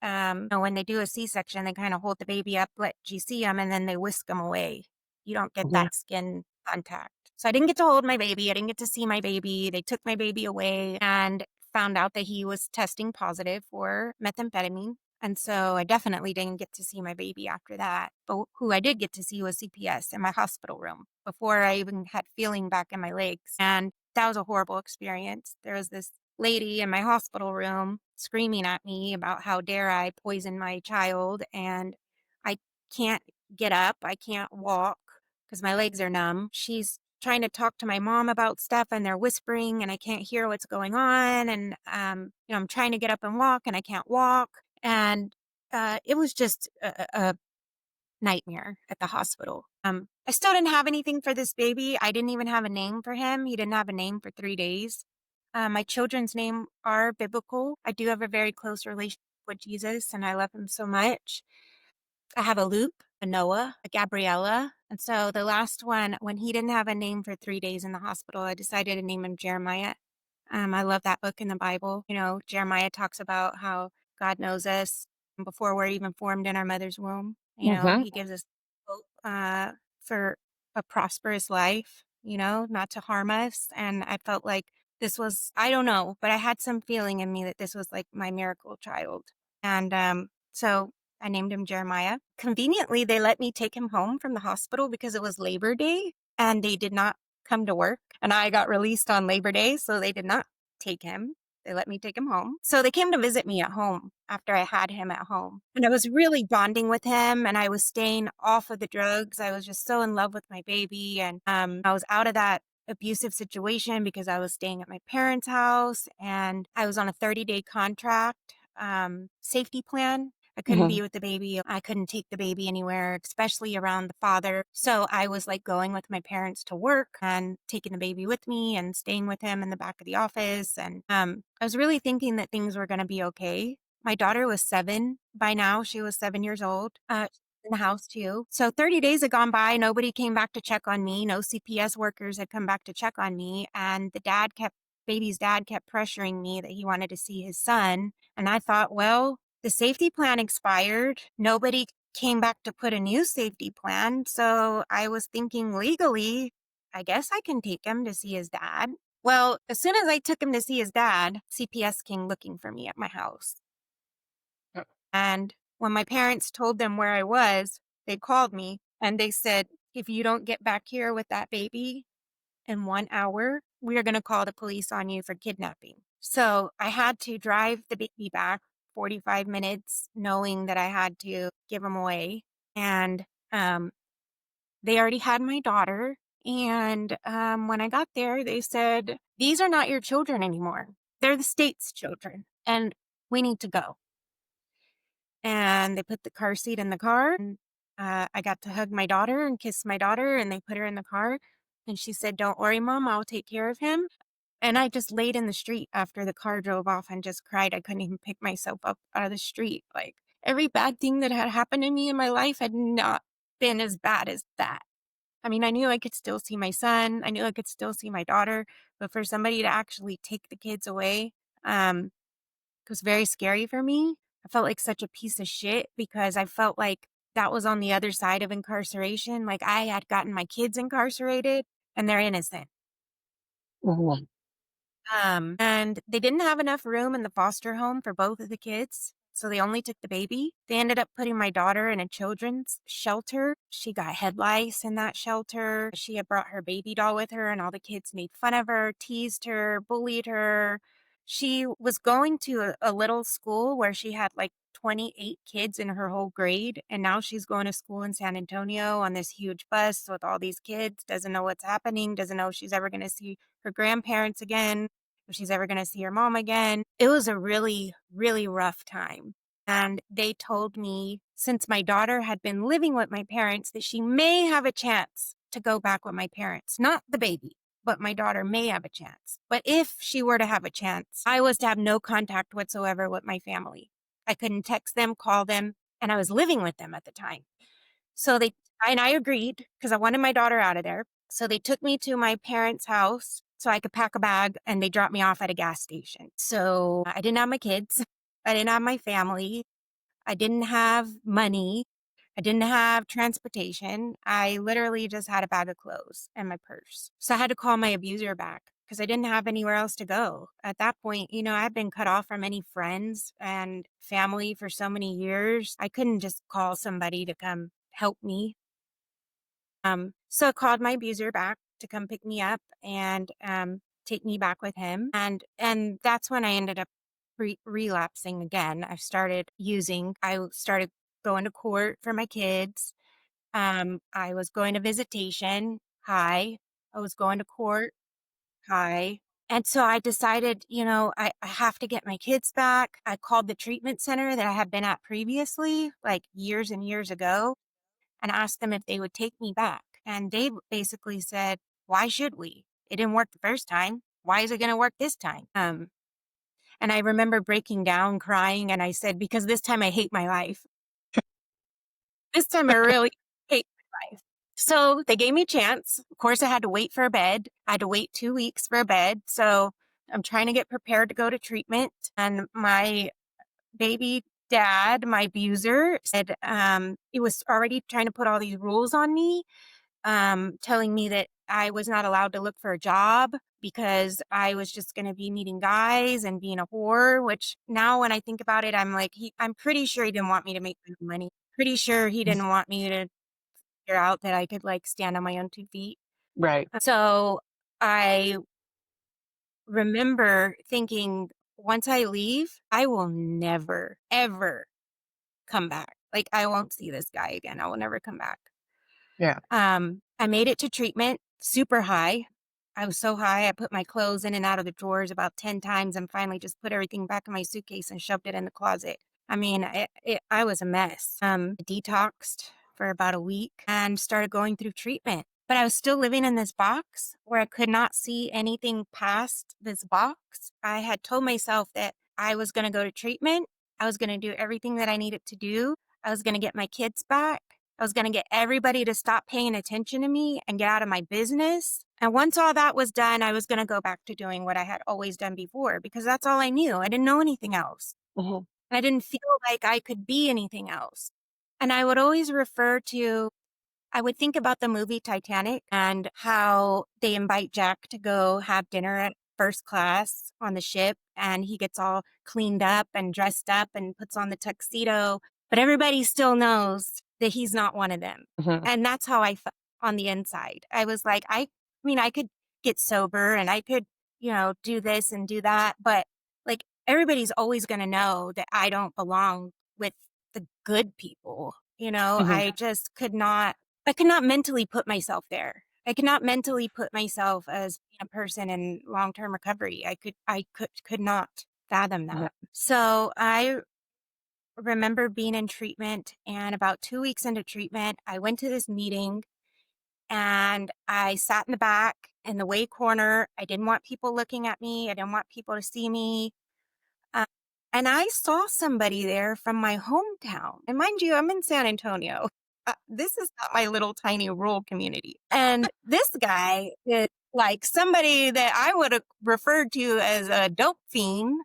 when they do a C-section, they kind of hold the baby up, let you see them, and then they whisk them away. You don't get Mhm. that skin contact. So I didn't get to hold my baby. I didn't get to see my baby. They took my baby away and found out that he was testing positive for methamphetamine. And so I definitely didn't get to see my baby after that. But who I did get to see was CPS in my hospital room before I even had feeling back in my legs. And that was a horrible experience. There was this lady in my hospital room screaming at me about how dare I poison my child. And I can't get up. I can't walk because my legs are numb. She's trying to talk to my mom about stuff and they're whispering and I can't hear what's going on. And, I'm trying to get up and walk and I can't walk. And it was just a nightmare at the hospital. I still didn't have anything for this baby. I didn't even have a name for him. He didn't have a name for 3 days. My children's name are biblical. I do have a very close relationship with Jesus and I love him so much. I have a Luke, a Noah, a Gabriella. And so the last one, when he didn't have a name for 3 days in the hospital, I decided to name him Jeremiah. I love that book in the Bible. Jeremiah talks about how God knows us before we're even formed in our mother's womb. Mhm. He gives us hope for a prosperous life, not to harm us. And I felt like this was, I don't know, but I had some feeling in me that this was like my miracle child. And so I named him Jeremiah. Conveniently, they let me take him home from the hospital because it was Labor Day and they did not come to work. And I got released on Labor Day, so they did not take him. They let me take him home. So they came to visit me at home after I had him at home. And I was really bonding with him and I was staying off of the drugs. I was just so in love with my baby. And I was out of that abusive situation because I was staying at my parents' house and I was on a 30-day contract, safety plan. I couldn't Mhm. be with the baby. I couldn't take the baby anywhere, especially around the father. So I was like going with my parents to work and taking the baby with me and staying with him in the back of the office. And I was really thinking that things were going to be okay. My daughter was 7 by now. She was 7 years old. In the house too. So 30 days had gone by. Nobody came back to check on me. No CPS workers had come back to check on me. And baby's dad kept pressuring me that he wanted to see his son. And I thought, well, the safety plan expired. Nobody came back to put a new safety plan. So I was thinking legally, I guess I can take him to see his dad. Well, as soon as I took him to see his dad, CPS came looking for me at my house. Uh, And when my parents told them where I was, they called me and they said, if you don't get back here with that baby in 1 hour, we are going to call the police on you for kidnapping. So I had to drive the baby back 45 minutes, knowing that I had to give him away. And they already had my daughter. And when I got there, they said, these are not your children anymore. They're the state's children. And we need to go. And they put the car seat in the car. And I got to hug my daughter and kiss my daughter, and they put her in the car. And she said, don't worry, Mom, I'll take care of him. And I just laid in the street after the car drove off and just cried. I couldn't even pick myself up out of the street. Like, every bad thing that had happened to me in my life had not been as bad as that. I mean, I knew I could still see my son. I knew I could still see my daughter. But for somebody to actually take the kids away, it was very scary for me. I felt like such a piece of shit because I felt like that was on the other side of incarceration. Like, I had gotten my kids incarcerated and they're innocent. mhm. And they didn't have enough room in the foster home for both of the kids. So they only took the baby. They ended up putting my daughter in a children's shelter. She got head lice in that shelter. She had brought her baby doll with her, and all the kids made fun of her, teased her, bullied her. She was going to a little school where she had like 28 kids in her whole grade. And now she's going to school in San Antonio on this huge bus with all these kids, doesn't know what's happening, doesn't know if she's ever going to see her grandparents again, if she's ever going to see her mom again. It was a really, really rough time. And they told me, since my daughter had been living with my parents, that she may have a chance to go back with my parents, not the baby, but my daughter may have a chance. But if she were to have a chance, I was to have no contact whatsoever with my family. I couldn't text them, call them, and I was living with them at the time. So I agreed because I wanted my daughter out of there. So they took me to my parents' house so I could pack a bag, and they dropped me off at a gas station. So I didn't have my kids. I didn't have my family. I didn't have money. I didn't have transportation. I literally just had a bag of clothes and my purse. So I had to call my abuser back because I didn't have anywhere else to go. At that point, I'd been cut off from any friends and family for so many years. I couldn't just call somebody to come help me. So I called my abuser back to come pick me up and take me back with him. And that's when I ended up relapsing again. I started going to court for my kids. I was going to visitation. Hi. I was going to court. Hi. And so I decided, I have to get my kids back. I called the treatment center that I had been at previously, like years and years ago, and asked them if they would take me back. And they basically said, why should we? It didn't work the first time. Why is it going to work this time? And I remember breaking down, crying, and I said, because this time I hate my life. This time I really hate my life. So they gave me a chance. Of course, I had to wait for a bed. I had to wait 2 weeks for a bed. So I'm trying to get prepared to go to treatment. And my baby dad, my abuser, said he was already trying to put all these rules on me, telling me that I was not allowed to look for a job because I was just going to be meeting guys and being a whore, which now when I think about it, I'm like, I'm pretty sure he didn't want me to make money. Pretty sure he didn't want me to figure out that I could like stand on my own 2 feet. Right. So I remember thinking, once I leave, I will never, ever come back. Like, I won't see this guy again. I will never come back. Yeah. I made it to treatment super high. I was so high, I put my clothes in and out of the drawers about 10 times and finally just put everything back in my suitcase and shoved it in the closet. I mean, I was a mess. Detoxed for about a week and started going through treatment. But I was still living in this box where I could not see anything past this box. I had told myself that I was going to go to treatment. I was going to do everything that I needed to do. I was going to get my kids back. I was going to get everybody to stop paying attention to me and get out of my business. And once all that was done, I was going to go back to doing what I had always done before because that's all I knew. I didn't know anything else. Mhm. And I didn't feel like I could be anything else. And I would always I would think about the movie Titanic and how they invite Jack to go have dinner at first class on the ship. And he gets all cleaned up and dressed up and puts on the tuxedo. But everybody still knows that he's not one of them. Mhm. And that's how I felt on the inside. I was like, I mean, I could get sober and I could, do this and do that. But like, everybody's always going to know that I don't belong with the good people. Mhm. I could not mentally put myself there. I could not mentally put myself as a person in long-term recovery. I could not fathom Mhm. that. So I remember being in treatment, and about 2 weeks into treatment, I went to this meeting and I sat in the back in the way corner. I didn't want people looking at me. I didn't want people to see me. Uh, and I saw somebody there from my hometown. And mind you, I'm in San Antonio. This is not my little tiny rural community. And this guy is like somebody that I would have referred to as a dope fiend.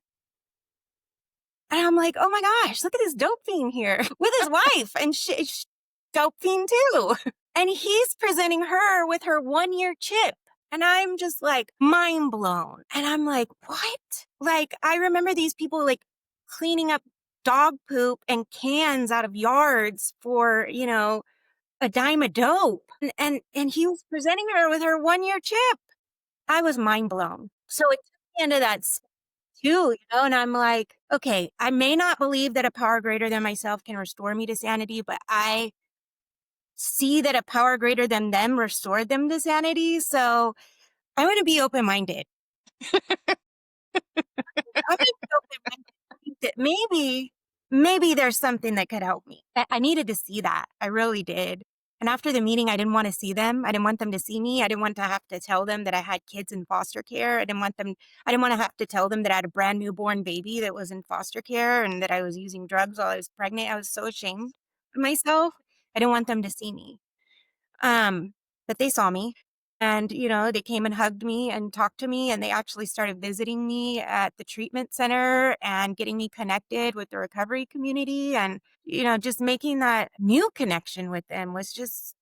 And I'm like, oh my gosh, look at this dope fiend here with his wife. And she's dope fiend too. And he's presenting her with her 1-year chip. And I'm just like mind blown. And I'm like, what? Like, I remember these people like cleaning up dog poop and cans out of yards for, a dime a dope. And he was presenting her with her 1-year chip. I was mind blown. So it took me into that too, and I'm like, okay, I may not believe that a power greater than myself can restore me to sanity, but I see that a power greater than them restored them to sanity. So I'm going to be open minded. I'm going to be open minded that maybe there's something that could help me. I needed to see that. I really did. And after the meeting, I didn't want to see them. I didn't want them to see me. I didn't want to have to tell them that I had kids in foster care. I didn't want to have to tell them that I had a brand newborn baby that was in foster care and that I was using drugs while I was pregnant. I was so ashamed of myself. I didn't want them to see me. Um, but they saw me and, they came and hugged me and talked to me, and they actually started visiting me at the treatment center and getting me connected with the recovery community. And, just making that new connection with them was just,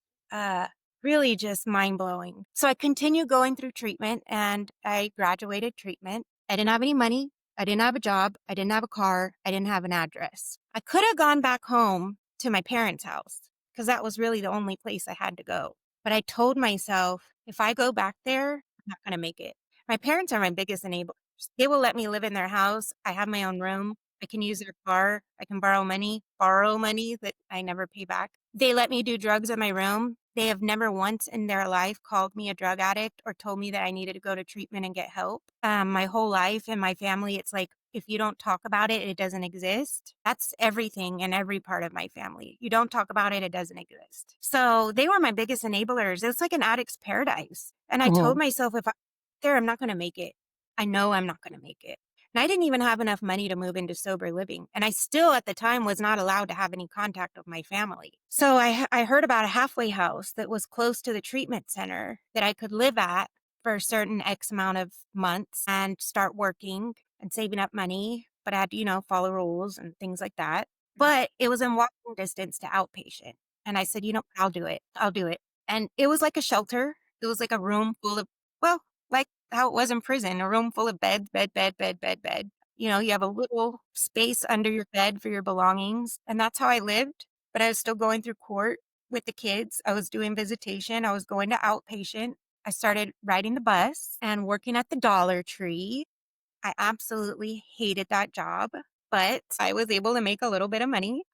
really just mind blowing. So I continued going through treatment and I graduated treatment. I didn't have any money. I didn't have a job. I didn't have a car. I didn't have an address. I could have gone back home to my parents' house because that was really the only place I had to go. But I told myself, if I go back there, I'm not going to make it. My parents are my biggest enablers. They will let me live in their house. I have my own room. I can use their car. I can borrow money that I never pay back. They let me do drugs in my room. They have never once in their life called me a drug addict or told me that I needed to go to treatment and get help. My whole life in my family, it's like, if you don't talk about it, it doesn't exist. That's everything in every part of my family. You don't talk about it, it doesn't exist. So they were my biggest enablers. It's like an addict's paradise. And I told Mhm. myself, if I'm there, I'm not going to make it. I know I'm not going to make it. And I didn't even have enough money to move into sober living. And I still, at the time, was not allowed to have any contact with my family. So I heard about a halfway house that was close to the treatment center that I could live at for a certain X amount of months and start working and saving up money. But I had to, follow rules and things like that. But it was in walking distance to outpatient. And I said, I'll do it. I'll do it. And it was like a shelter. It was like a room full of, well, like how it was in prison, a room full of beds, bed, bed, bed, bed, bed. You have a little space under your bed for your belongings. And that's how I lived. But I was still going through court with the kids. I was doing visitation. I was going to outpatient. I started riding the bus and working at the Dollar Tree. I absolutely hated that job, but I was able to make a little bit of money.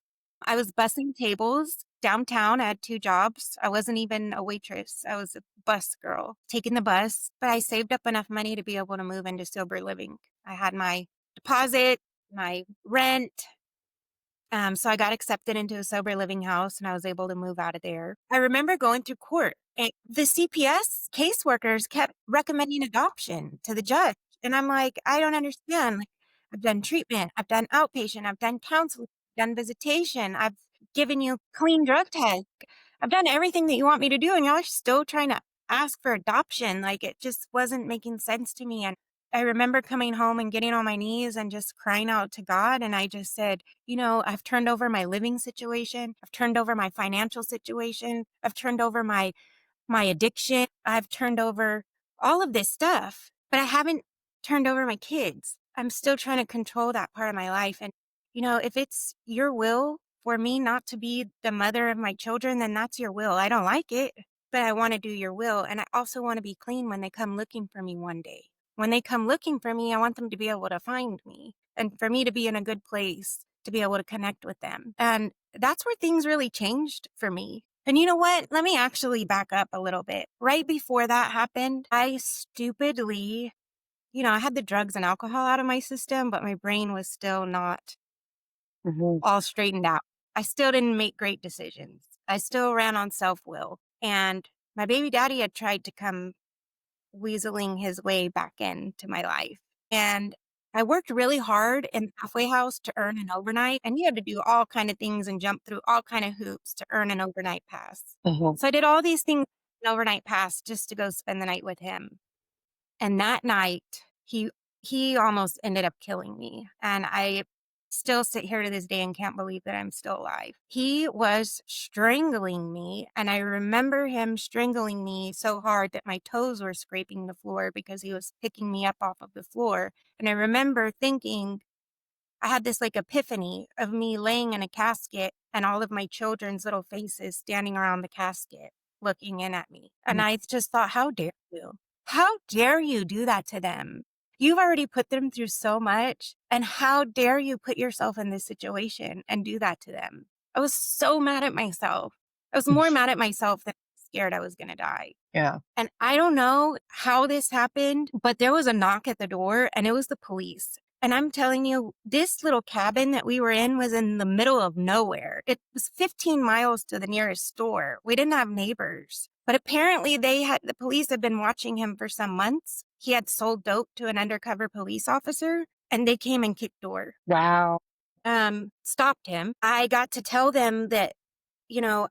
I was bussing tables downtown. I had 2 jobs. I wasn't even a waitress. I was a bus girl taking the bus, but I saved up enough money to be able to move into sober living. I had my deposit, my rent. So I got accepted into a sober living house and I was able to move out of there. I remember going through court and the CPS caseworkers kept recommending adoption to the judge. And I'm like, I don't understand. Like, I've done treatment, I've done outpatient, I've done counseling, I've done visitation, I've given you clean drug tests. I've done everything that you want me to do, and y'all are still trying to ask for adoption. Like, it just wasn't making sense to me. I remember coming home and getting on my knees and just crying out to God. And I just said, I've turned over my living situation. I've turned over my financial situation. I've turned over my addiction. I've turned over all of this stuff, but I haven't turned over my kids. I'm still trying to control that part of my life. And, if it's your will for me not to be the mother of my children, then that's your will. I don't like it, but I want to do your will. And I also want to be clean when they come looking for me one day. When they come looking for me, I want them to be able to find me and for me to be in a good place to be able to connect with them. And that's where things really changed for me. And you know what? Let me actually back up a little bit. Right before that happened, I stupidly, I had the drugs and alcohol out of my system, but my brain was still not Mhm. all straightened out. I still didn't make great decisions. I still ran on self-will. And my baby daddy had tried to come weaseling his way back into my life. And I worked really hard in the halfway house to earn an overnight, and you had to do all kind of things and jump through all kind of hoops to earn an overnight pass. Mhm. So I did all these things, an overnight pass, just to go spend the night with him. And that night, he almost ended up killing me. And I still sit here to this day and can't believe that I'm still alive. He was strangling me, and I remember him strangling me so hard that my toes were scraping the floor because he was picking me up off of the floor. And I remember thinking, I had this like epiphany of me laying in a casket and all of my children's little faces standing around the casket looking in at me. And I just thought, how dare you? How dare you do that to them? You've already put them through so much. And how dare you put yourself in this situation and do that to them? I was so mad at myself. I was more mad at myself than scared I was going to die. Yeah. And I don't know how this happened, but there was a knock at the door and it was the police. And I'm telling you, this little cabin that we were in was in the middle of nowhere. It was 15 miles to the nearest store. We didn't have neighbors. But apparently the police had been watching him for some months. He had sold dope to an undercover police officer and they came and kicked door. Wow. Stopped him. I got to tell them that, you know,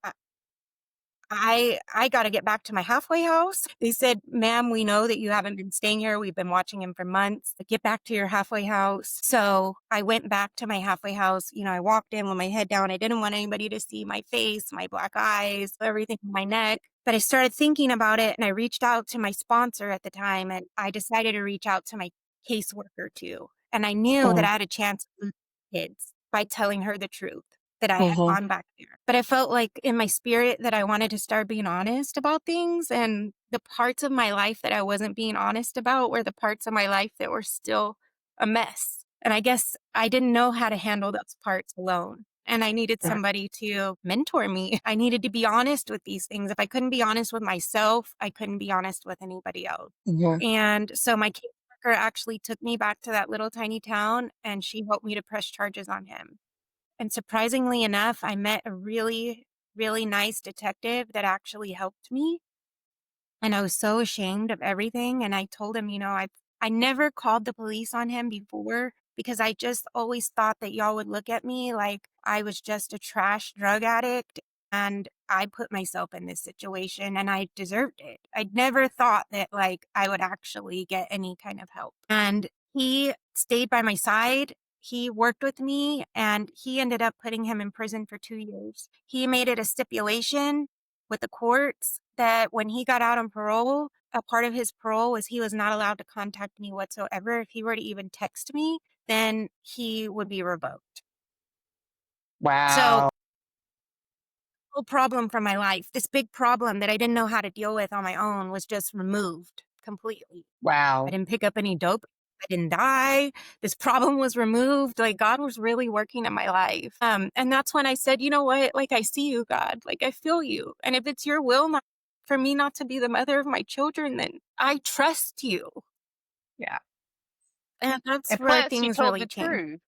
I got to get back to my halfway house. They said, ma'am, we know that you haven't been staying here. We've been watching him for months. Get back to your halfway house. So I went back to my halfway house. I walked in with my head down. I didn't want anybody to see my face, my black eyes, everything in my neck. But I started thinking about it and I reached out to my sponsor at the time and I decided to reach out to my caseworker too. And I knew that Mhm. I had a chance to lose kids by telling her the truth that I had Mhm. gone back there. But I felt like in my spirit that I wanted to start being honest about things. And the parts of my life that I wasn't being honest about were the parts of my life that were still a mess. And I guess I didn't know how to handle those parts alone. And I needed Yeah. somebody to mentor me. I needed to be honest with these things. If I couldn't be honest with myself, I couldn't be honest with anybody else. Mhm. And so my caseworker actually took me back to that little tiny town and she helped me to press charges on him. And surprisingly enough, I met a really, really nice detective that actually helped me. And I was so ashamed of everything. And I told him, I never called the police on him before because I just always thought that y'all would look at me like I was just a trash drug addict. And I put myself in this situation and I deserved it. I never thought that like I would actually get any kind of help. And he stayed by my side. He worked with me and he ended up putting him in prison for 2 years. He made it a stipulation with the courts that when he got out on parole, a part of his parole was he was not allowed to contact me whatsoever. If he were to even text me, then he would be revoked. So, Wow. whole problem from my life, this big problem that I didn't know how to deal with on my own was just removed completely. I Wow. didn't pick up any dope. I didn't die. This problem was removed. Like God was really working in my life. And that's when I said, you know what? Like I see you, God. Like I feel you. And if it's your will not for me not to be the mother of my children, then I trust you. Yeah. And that's And where plus, you things told really the changed. truth.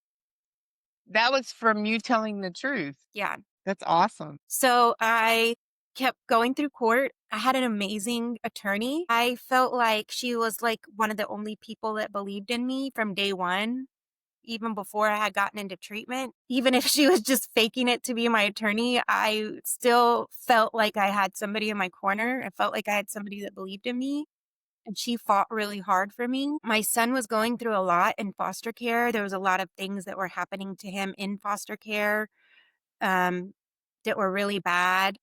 That was from you telling the truth. Yeah. That's awesome. So I kept going through court. I had an amazing attorney. I felt like she was like one of the only people that believed in me from day one, even before I had gotten into treatment. Even if she was just faking it to be my attorney, I still felt like I had somebody in my corner. I felt like I had somebody that believed in me. and she fought really hard for me. My son was going through a lot in foster care. There was a lot of things that were happening to him in foster care um, that were really bad.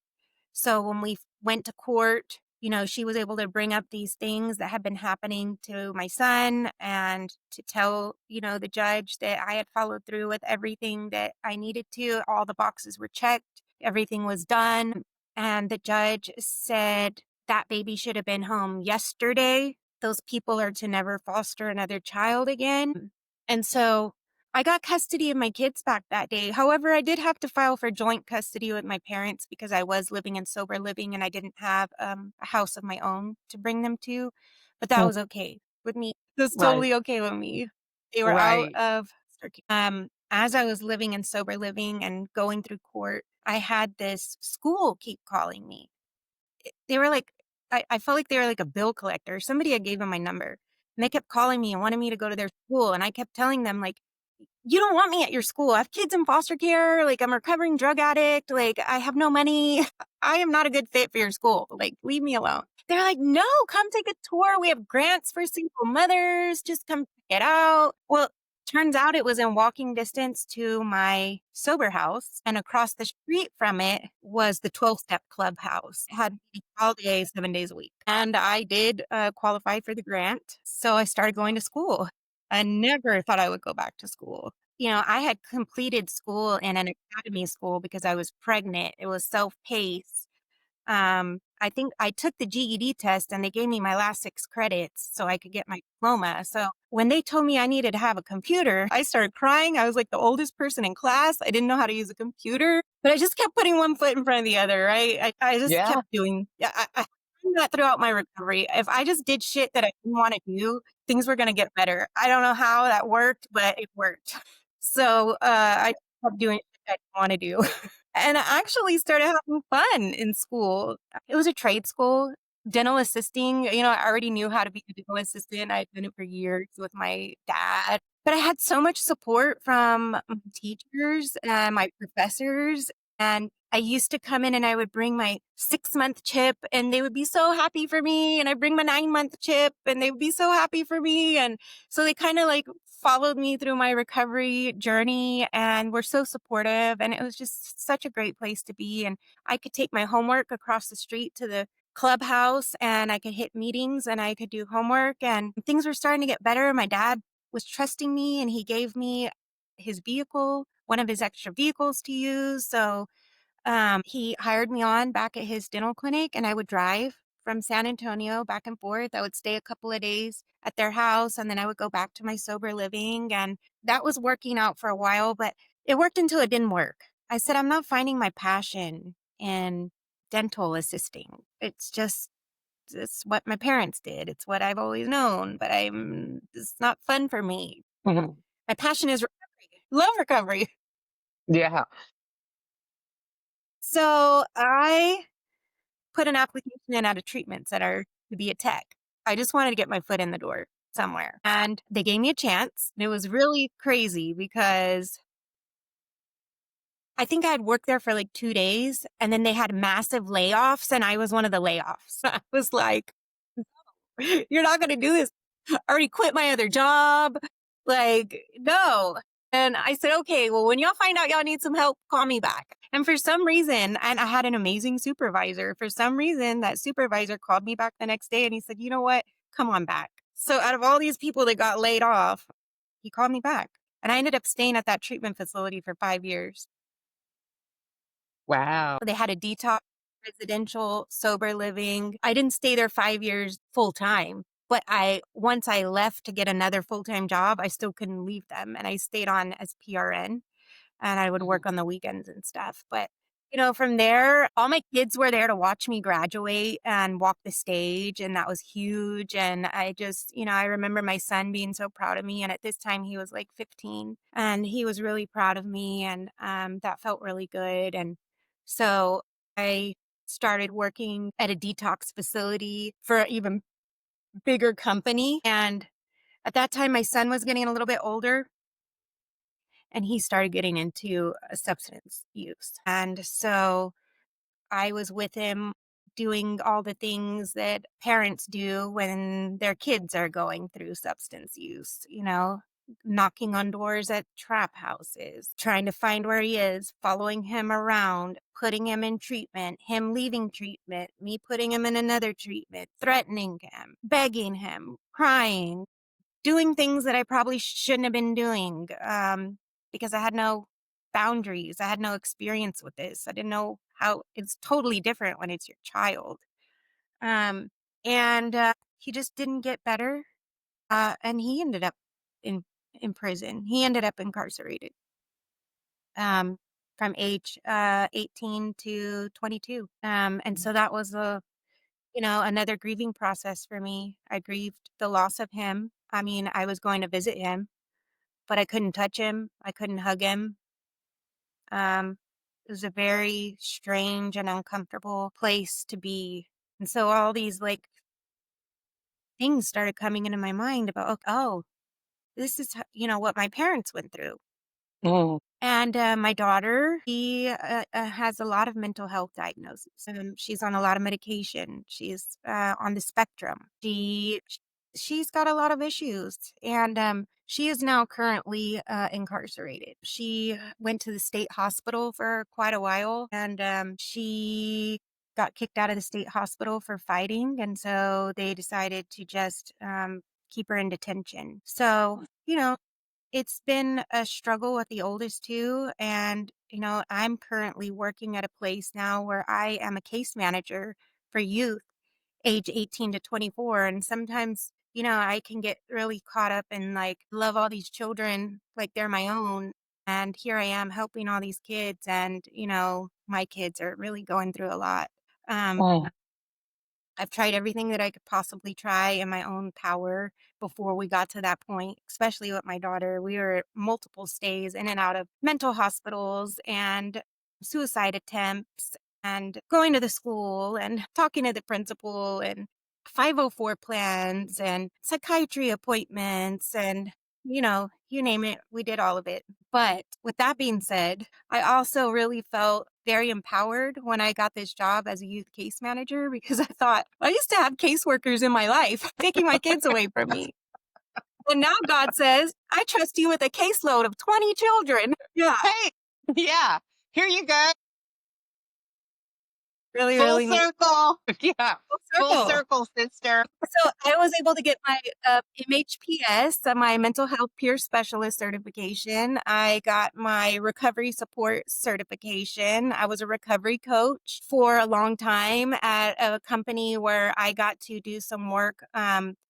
So when we went to court, she was able to bring up these things that had been happening to my son and to tell, the judge that I had followed through with everything that I needed to. All the boxes were checked, everything was done. And the judge said that baby should have been home yesterday. Those people are to never foster another child again. And so I got custody of my kids back that day. However, I did have to file for joint custody with my parents because I was living in sober living and I didn't have a house of my own to bring them to. But that Mm, was okay with me. It was right, totally okay with me. They were out right. of as I was living in sober living and going through court, I had this school keep calling me. They were like, I felt like they were like a bill collector. Somebody had gave them my number and they kept calling me and wanted me to go to their school. And I kept telling them, like, you don't want me at your school. I have kids in foster care. Like, I'm a recovering drug addict. Like, I have no money. I am not a good fit for your school. Like, leave me alone. They're like, no, come take a tour. We have grants for single mothers. Just come check it out. Well, turns out it was in walking distance to my sober house. And across the street from it was the 12-step clubhouse. It had meetings all day, 7 days a week. And I did qualify for the grant. So I started going to school. I never thought I would go back to school. I had completed school in an academy school because I was pregnant. It was self-paced. I think I took the GED test and they gave me my last 6 credits so I could get my diploma. So when they told me I needed to have a computer, I started crying. I was like the oldest person in class. I didn't know how to use a computer, but I just kept putting one foot in front of the other, right? I just Yeah. kept doing, yeah, I learned that throughout my recovery. If I just did shit that I didn't want to do, things were going to get better. I don't know how that worked, but it worked. So I kept doing shit I didn't want to do. And I actually started having fun in school. It was a trade school, dental assisting. I already knew how to be a dental assistant. I'd done it for years with my dad. But I had so much support from my teachers and my professors. And I used to come in and I would bring my 6-month chip and they would be so happy for me. And I bring my 9-month chip and they would be so happy for me. And so they kind of like followed me through my recovery journey and were so supportive. And it was just such a great place to be. And I could take my homework across the street to the clubhouse and I could hit meetings and I could do homework and things were starting to get better. My dad was trusting me and he gave me his vehicle, one of his extra vehicles to use. So he hired me on back at his dental clinic and I would drive from San Antonio back and forth. I would stay a couple of days at their house and then I would go back to my sober living. And that was working out for a while, but it worked until it didn't work. I said, I'm not finding my passion in dental assisting. It's what my parents did. It's what I've always known, but it's not fun for me. Mhm. My passion is recovery. Love recovery. Yeah. So I put an application in at a treatment center to be a tech. I just wanted to get my foot in the door somewhere. And they gave me a chance. And it was really crazy because I think I had worked there for like 2 days and then they had massive layoffs and I was one of the layoffs. I was like, you're not going to do this. I already quit my other job. Like, no. And I said, okay, well, when y'all find out y'all need some help, call me back. And for some reason, and I had an amazing supervisor, for some reason, that supervisor called me back the next day and he said, you know what? Come on back. So out of all these people that got laid off, he called me back. And I ended up staying at that treatment facility for 5 years. Wow. They had a detox, residential, sober living. I didn't stay there 5 years full time, but once I left to get another full-time job, I still couldn't leave them. And I stayed on as PRN and I would Mhm. work on the weekends and stuff. But, from there, all my kids were there to watch me graduate and walk the stage. And that was huge. And I just, I remember my son being so proud of me. And at this time, he was like 15 and he was really proud of me. And that felt really good. And so I started working at a detox facility for an even bigger company. And at that time, my son was getting a little bit older and he started getting into substance use. And so I was with him doing all the things that parents do when their kids are going through substance use, knocking on doors at trap houses, trying to find where he is, following him around, putting him in treatment, him leaving treatment, me putting him in another treatment, threatening him, begging him, crying, doing things that I probably shouldn't have been doing because I had no boundaries. I had no experience with this. I didn't know how it's totally different when it's your child. Um, and he just didn't get better. And he ended up in in prison. He ended up incarcerated um, from age 18 to 22. And so that was another grieving process for me. I grieved the loss of him. I mean, I was going to visit him, but I couldn't touch him. I couldn't hug him. Um, it was a very strange and uncomfortable place to be. And so all these like things started coming into my mind about, oh, this is, what my parents went through. Mm. And my daughter, she has a lot of mental health diagnoses. She's on a lot of medication. She's on the spectrum. She's got a lot of issues, and she is now currently incarcerated. She went to the state hospital for quite a while, and she got kicked out of the state hospital for fighting, and so they decided to just keep her in detention. So, it's been a struggle with the oldest two. And, I'm currently working at a place now where I am a case manager for youth age 18 to 24. And sometimes, I can get really caught up and like love all these children like they're my own. And here I am helping all these kids. And, my kids are really going through a lot. Um, Mm. I've tried everything that I could possibly try in my own power before we got to that point, especially with my daughter. We were multiple stays in and out of mental hospitals and suicide attempts and going to the school and talking to the principal and 504 plans and psychiatry appointments and, you name it, we did all of it. But with that being said, I also really felt very empowered when I got this job as a youth case manager because I thought I used to have caseworkers in my life taking my kids away from me. And now God says, I trust you with a caseload of 20 children. Yeah. Hey, yeah, here you go. Really, Full really neat. circle. Yeah, full circle, sister. So I was able to get my MHPS, my mental health peer specialist certification. I got my recovery support certification. I was a recovery coach for a long time at a company where I got to do some work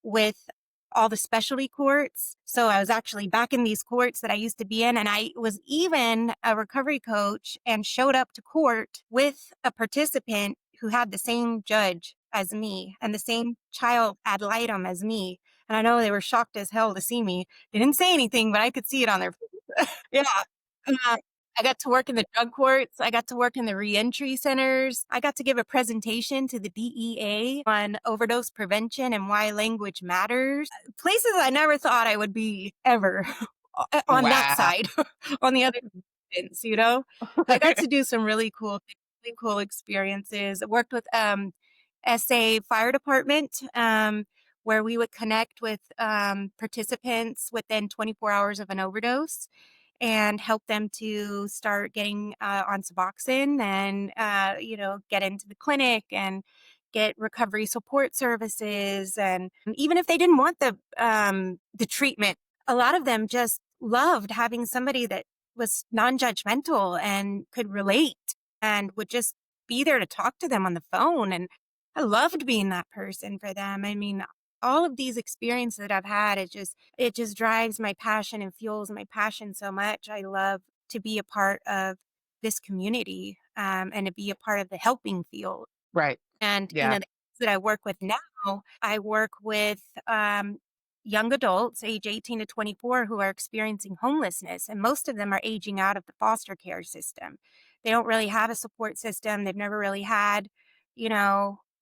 with all the specialty courts. So I was actually back in these courts that I used to be in. And I was even a recovery coach and showed up to court with a participant who had the same judge as me and the same child ad litem as me. And I know they were shocked as hell to see me. They didn't say anything, but I could see it on their face. Yeah. I got to work in the drug courts. I got to work in the reentry centers. I got to give a presentation to the DEA on overdose prevention and why language matters. Places I never thought I would be ever on that side, on the other ends, I got to do some really cool experiences. I worked with SA Fire Department, where we would connect with participants within 24 hours of an overdose and help them to start getting on Suboxone and, get into the clinic and get recovery support services. And even if they didn't want the treatment, a lot of them just loved having somebody that was non-judgmental and could relate and would just be there to talk to them on the phone. And I loved being that person for them. I mean, all of these experiences that I've had, it just drives my passion and fuels my passion so much. I love to be a part of this community and to be a part of the helping field. Right. And, Yeah. the kids that I work with now, I work with young adults, age 18 to 24, who are experiencing homelessness. And most of them are aging out of the foster care system. They don't really have a support system. They've never really had,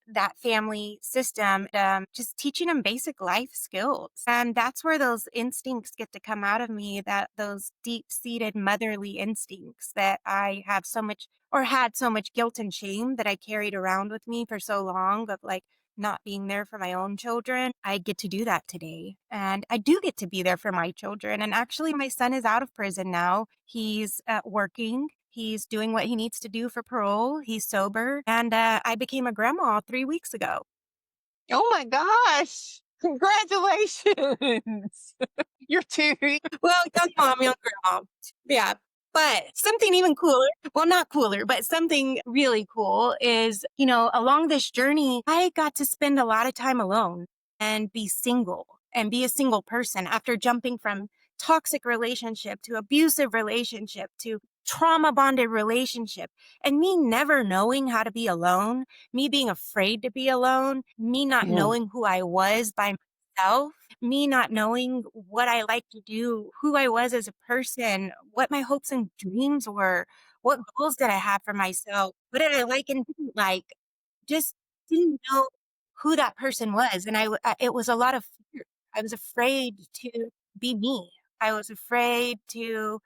that family system, just teaching them basic life skills. And that's where those instincts get to come out of me, that those deep-seated motherly instincts that I have so much or had so much guilt and shame that I carried around with me for so long of like not being there for my own children. I get to do that today. And I do get to be there for my children. And actually, my son is out of prison now. He's working. He's doing what he needs to do for parole. He's sober. And I became a grandma 3 weeks ago. Oh my gosh. Congratulations. You're too. Well, young mom, young grandma. Yeah. But something even cooler, well, not cooler, but something really cool is, along this journey, I got to spend a lot of time alone and be single and be a single person after jumping from toxic relationship to abusive relationship to trauma bonded relationship, and me never knowing how to be alone, me being afraid to be alone, me not knowing who I was by myself, me not knowing what I like to do, who I was as a person, what my hopes and dreams were, what goals did I have for myself, what did I like and didn't like, just didn't know who that person was. And it was a lot of fear. I was afraid to be me. I was afraid to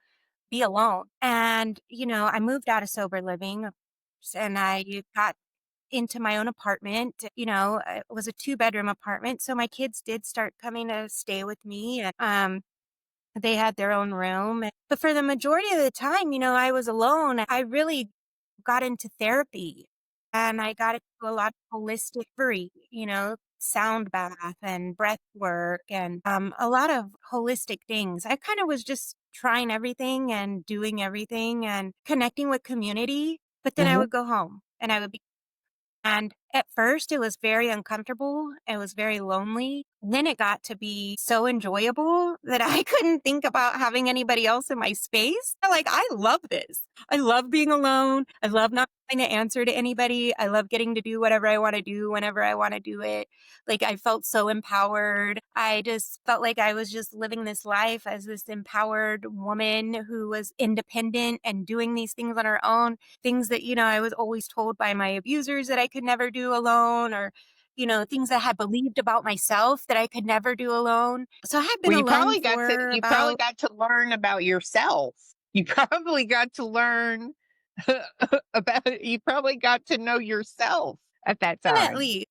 be alone. And, I moved out of sober living and I got into my own apartment. It was a 2-bedroom apartment. So my kids did start coming to stay with me and they had their own room. But for the majority of the time, I was alone. I really got into therapy and I got into a lot of holistic recovery, sound bath and breath work and a lot of holistic things. I kind of was just trying everything and doing everything and connecting with community. But then I would go home and I would be and at first, it was very uncomfortable. It was very lonely. Then it got to be so enjoyable that I couldn't think about having anybody else in my space. Like, I love this. I love being alone. I love not having to answer to anybody. I love getting to do whatever I want to do whenever I want to do it. Like, I felt so empowered. I just felt like I was just living this life as this empowered woman who was independent and doing these things on her own. Things that, I was always told by my abusers that I could never do alone, or, things I had believed about myself that I could never do alone. So I had been Well, alone for you probably about got to learn about yourself. You probably got to learn you probably got to know yourself at that time. definitely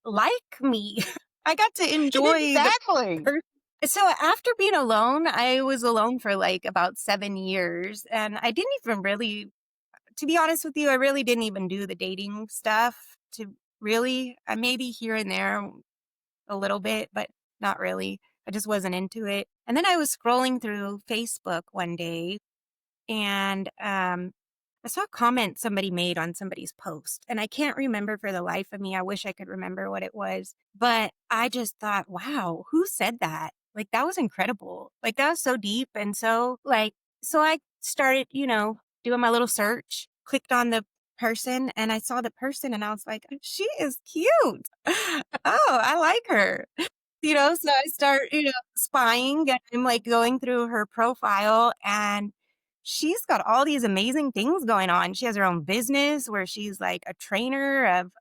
like me. I got to enjoy the Exactly. person. So after being alone, I was alone for like about 7 years and I didn't even really, to be honest with you, I really didn't even do the dating stuff to really, maybe here and there a little bit, but not really. I just wasn't into it. And then I was scrolling through Facebook one day and I saw a comment somebody made on somebody's post. And I can't remember for the life of me. I wish I could remember what it was. But I just thought, wow, who said that? Like, that was incredible. Like, that was so deep. And so, so I started, doing my little search, clicked on the person, and I saw the person and I was like, she is cute. Oh, I like her. So I start, spying and I'm like going through her profile and she's got all these amazing things going on. She has her own business where she's like a trainer of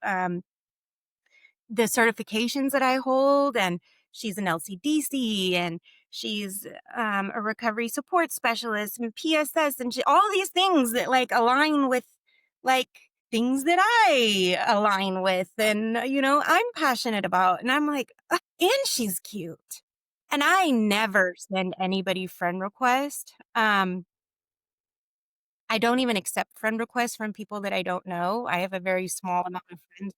the certifications that I hold, and she's an LCDC, and she's a recovery support specialist and PSS, and all these things that like align with like things that I align with, and I'm passionate about, and I'm like, and she's cute, and I never send anybody friend request. I don't even accept friend requests from people that I don't know. I have a very small amount of friends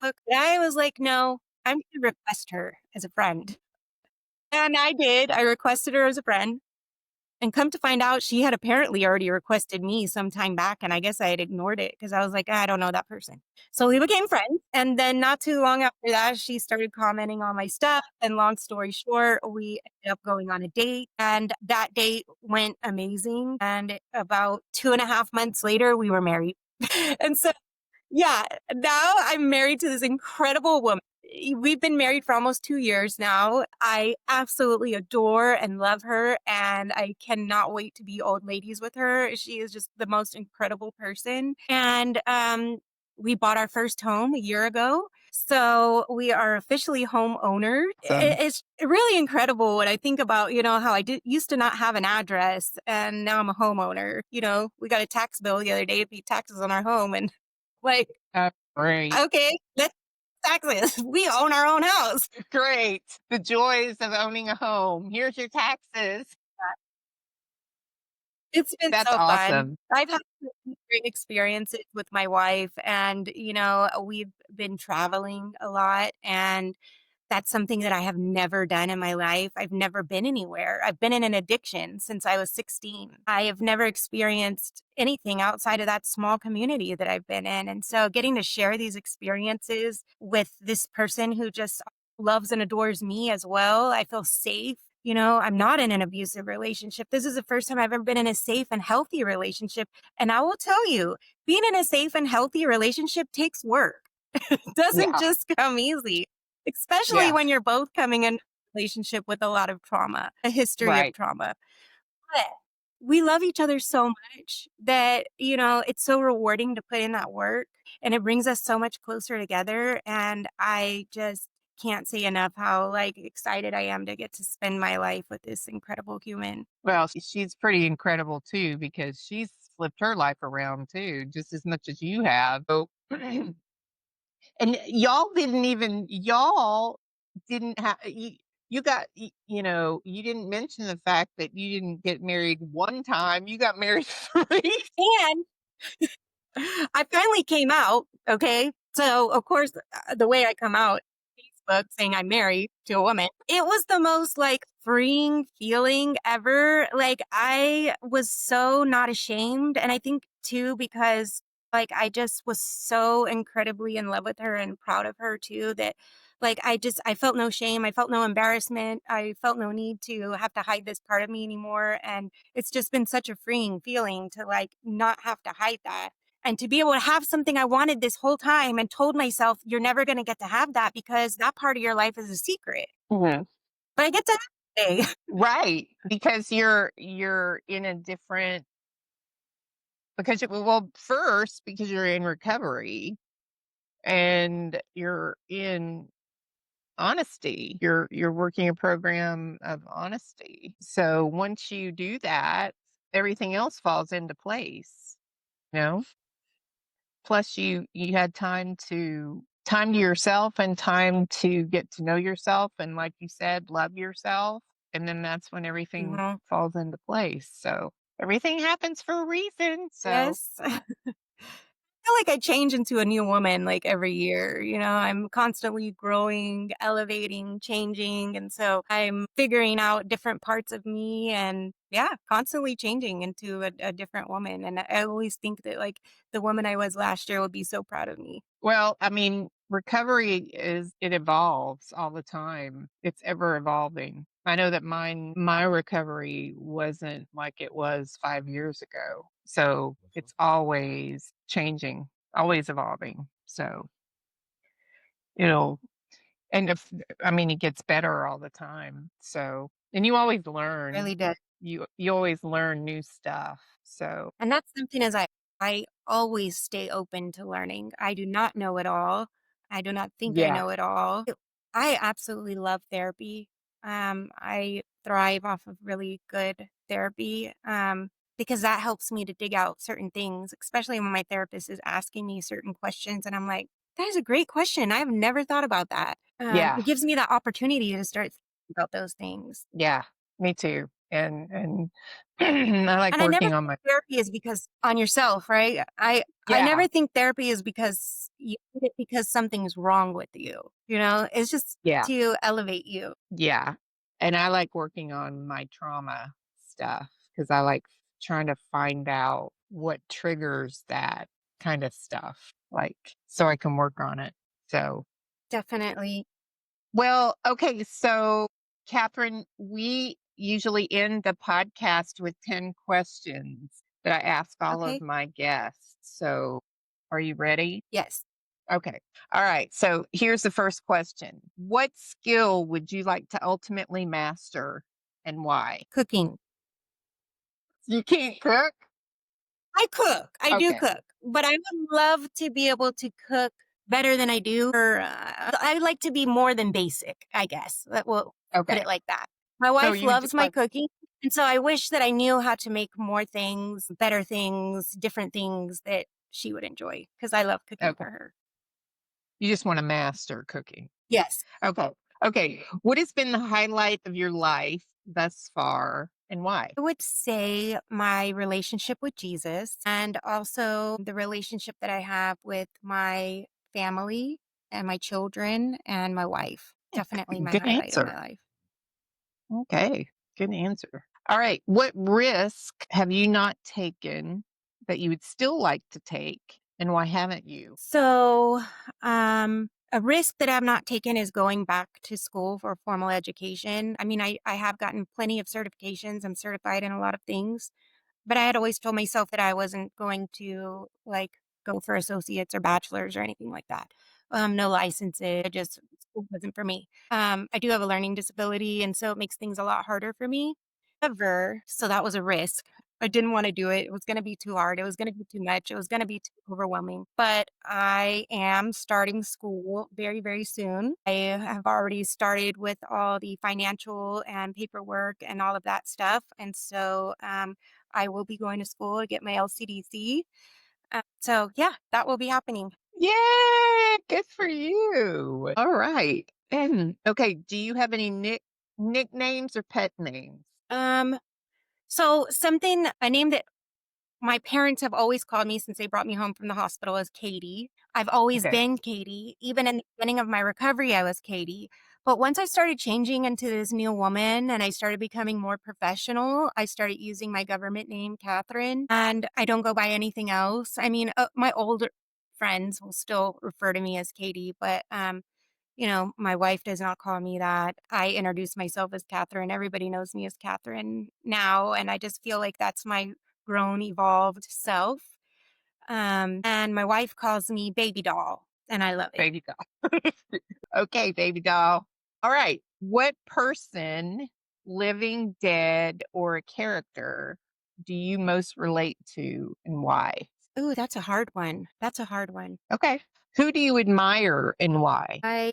on Facebook. But I was like, no, I'm going to request her as a friend. And I did. I requested her as a friend. And come to find out, she had apparently already requested me some time back. And I guess I had ignored it because I was like, I don't know that person. So we became friends. And then not too long after that, she started commenting on my stuff. And long story short, we ended up going on a date. And that date went amazing. And about 2.5 months later, we were married. And so, yeah, now I'm married to this incredible woman. We've been married for almost 2 years now. I absolutely adore and love her, and I cannot wait to be old ladies with her. She is just the most incredible person. And We bought our first home a year ago. So we are officially homeowners. Awesome. It's really incredible when I think about, how used to not have an address and now I'm a homeowner. We got a tax bill the other day to pay taxes on our home and like, Great. okay, let's taxes. We own our own house. Great. The joys of owning a home. Here's your taxes. It's been That's so fun. awesome. I've had some great experiences with my wife and, we've been traveling a lot and that's something that I have never done in my life. I've never been anywhere. I've been in an addiction since I was 16. I have never experienced anything outside of that small community that I've been in. And so getting to share these experiences with this person who just loves and adores me as well, I feel safe. I'm not in an abusive relationship. This is the first time I've ever been in a safe and healthy relationship. And I will tell you, being in a safe and healthy relationship takes work. It doesn't Yeah. just come easy, especially Yeah. when you're both coming in a relationship with a lot of trauma, a history of Right. trauma. But we love each other so much that, it's so rewarding to put in that work and it brings us so much closer together. And I just can't say enough how excited I am to get to spend my life with this incredible human. Well, she's pretty incredible too because she's flipped her life around too, just as much as you have. So, and y'all didn't have you got you didn't mention the fact that you didn't get married one time. You got married 3. And I finally came out, okay? So, of course, the way I come out, Facebook saying I'm married to a woman, it was the most freeing feeling ever. I was so not ashamed. And I think too, because I just was so incredibly in love with her and proud of her too, that I felt no shame. I felt no embarrassment. I felt no need to have to hide this part of me anymore. And it's just been such a freeing feeling to not have to hide that and to be able to have something I wanted this whole time and told myself, you're never going to get to have that because that part of your life is a secret. Mhm. But I get to have it today. Right, because you're in a different well, first because you're in recovery and you're in honesty. You're working a program of honesty. So once you do that, everything else falls into place, you know? Plus you had time to yourself and time to get to know yourself and like you said, love yourself. And then that's when everything Mhm. falls into place. So everything happens for a reason. So Yes. I feel like I change into a new woman every year. I'm constantly growing, elevating, changing. And so I'm figuring out different parts of me and yeah, constantly changing into a different woman. And I always think that the woman I was last year would be so proud of me. well, I mean, recovery it evolves all the time. It's ever evolving. I know that my recovery wasn't like it was 5 years ago. So it's always changing, always evolving. So it'll and if I mean it gets better all the time. So and you always learn. Really did. You always learn new stuff. So And that's something as I always stay open to learning. I do not know it all. I do not think I yeah. know it all. I absolutely love therapy. I thrive off of really good therapy because that helps me to dig out certain things, especially when my therapist is asking me certain questions. And I'm like, that is a great question. I have never thought about that. Yeah. It gives me that opportunity to start thinking about those things. Yeah. Me too. And I like And I never working on think my therapy is because on yourself, right? I yeah. never think therapy is because you need it because something's wrong with you. It's just Yeah. to elevate you. Yeah. And I like working on my trauma stuff because I like trying to find out what triggers that kind of stuff, like, so I can work on it. So, Definitely. well, okay. So, Catherine, we usually end the podcast with 10 questions that I ask all of Okay. my guests. So, are you ready? Yes. Okay. All right. So here's the first question. What skill would you like to ultimately master and why? Cooking. You can't cook? I cook. I do Okay. cook. but I would love to be able to cook better than I do. Or I like to be more than basic, I guess. We'll put Okay. it like that. My So wife you loves just my like, cooking. And so I wish that I knew how to make more things, better things, different things that she would enjoy because I love cooking okay. for her. You just want to master cooking. Yes. Okay. Okay. What has been the highlight of your life thus far and why? I would say my relationship with Jesus and also the relationship that I have with my family and my children and my wife. Definitely my Good highlight of answer. my life. Okay. Good answer. All right. What risk have you not taken that you would still like to take, and why haven't you? So, a risk that I've not taken is going back to school for formal education. I mean, I have gotten plenty of certifications. I'm certified in a lot of things. But I had always told myself that I wasn't going to, like, go for associates or bachelors or anything like that. No licenses, just school wasn't for me. I do have a learning disability, and so it makes things a lot harder for me. However, so that was a risk. I didn't wanna do it. It was gonna be too hard. It was gonna be too much. It was gonna be too overwhelming. But I am starting school very, very soon. I have already started with all the financial and paperwork and all of that stuff, and so, I will be going to school to get my LCDC. So yeah, that will be happening. Yay! Good for you. All right. And okay, do you have any nicknames or pet names? Um, a name that my parents have always called me since they brought me home from the hospital is Katie. I've always Okay. been Katie. Even in the beginning of my recovery, I was Katie. But once I started changing into this new woman and I started becoming more professional, I started using my government name, Catherine, and I don't go by anything else. I mean, my older friends will still refer to me as Katie, but my wife does not call me that. I introduce myself as Catherine. Everybody knows me as Catherine now. And I just feel like that's my grown, evolved self. And my wife calls me baby doll, and I love it. Baby doll. Okay, baby doll. All right. What person, living, dead, or a character, do you most relate to and why? Ooh, that's a hard one. That's a hard one. Okay. Who do you admire and why? I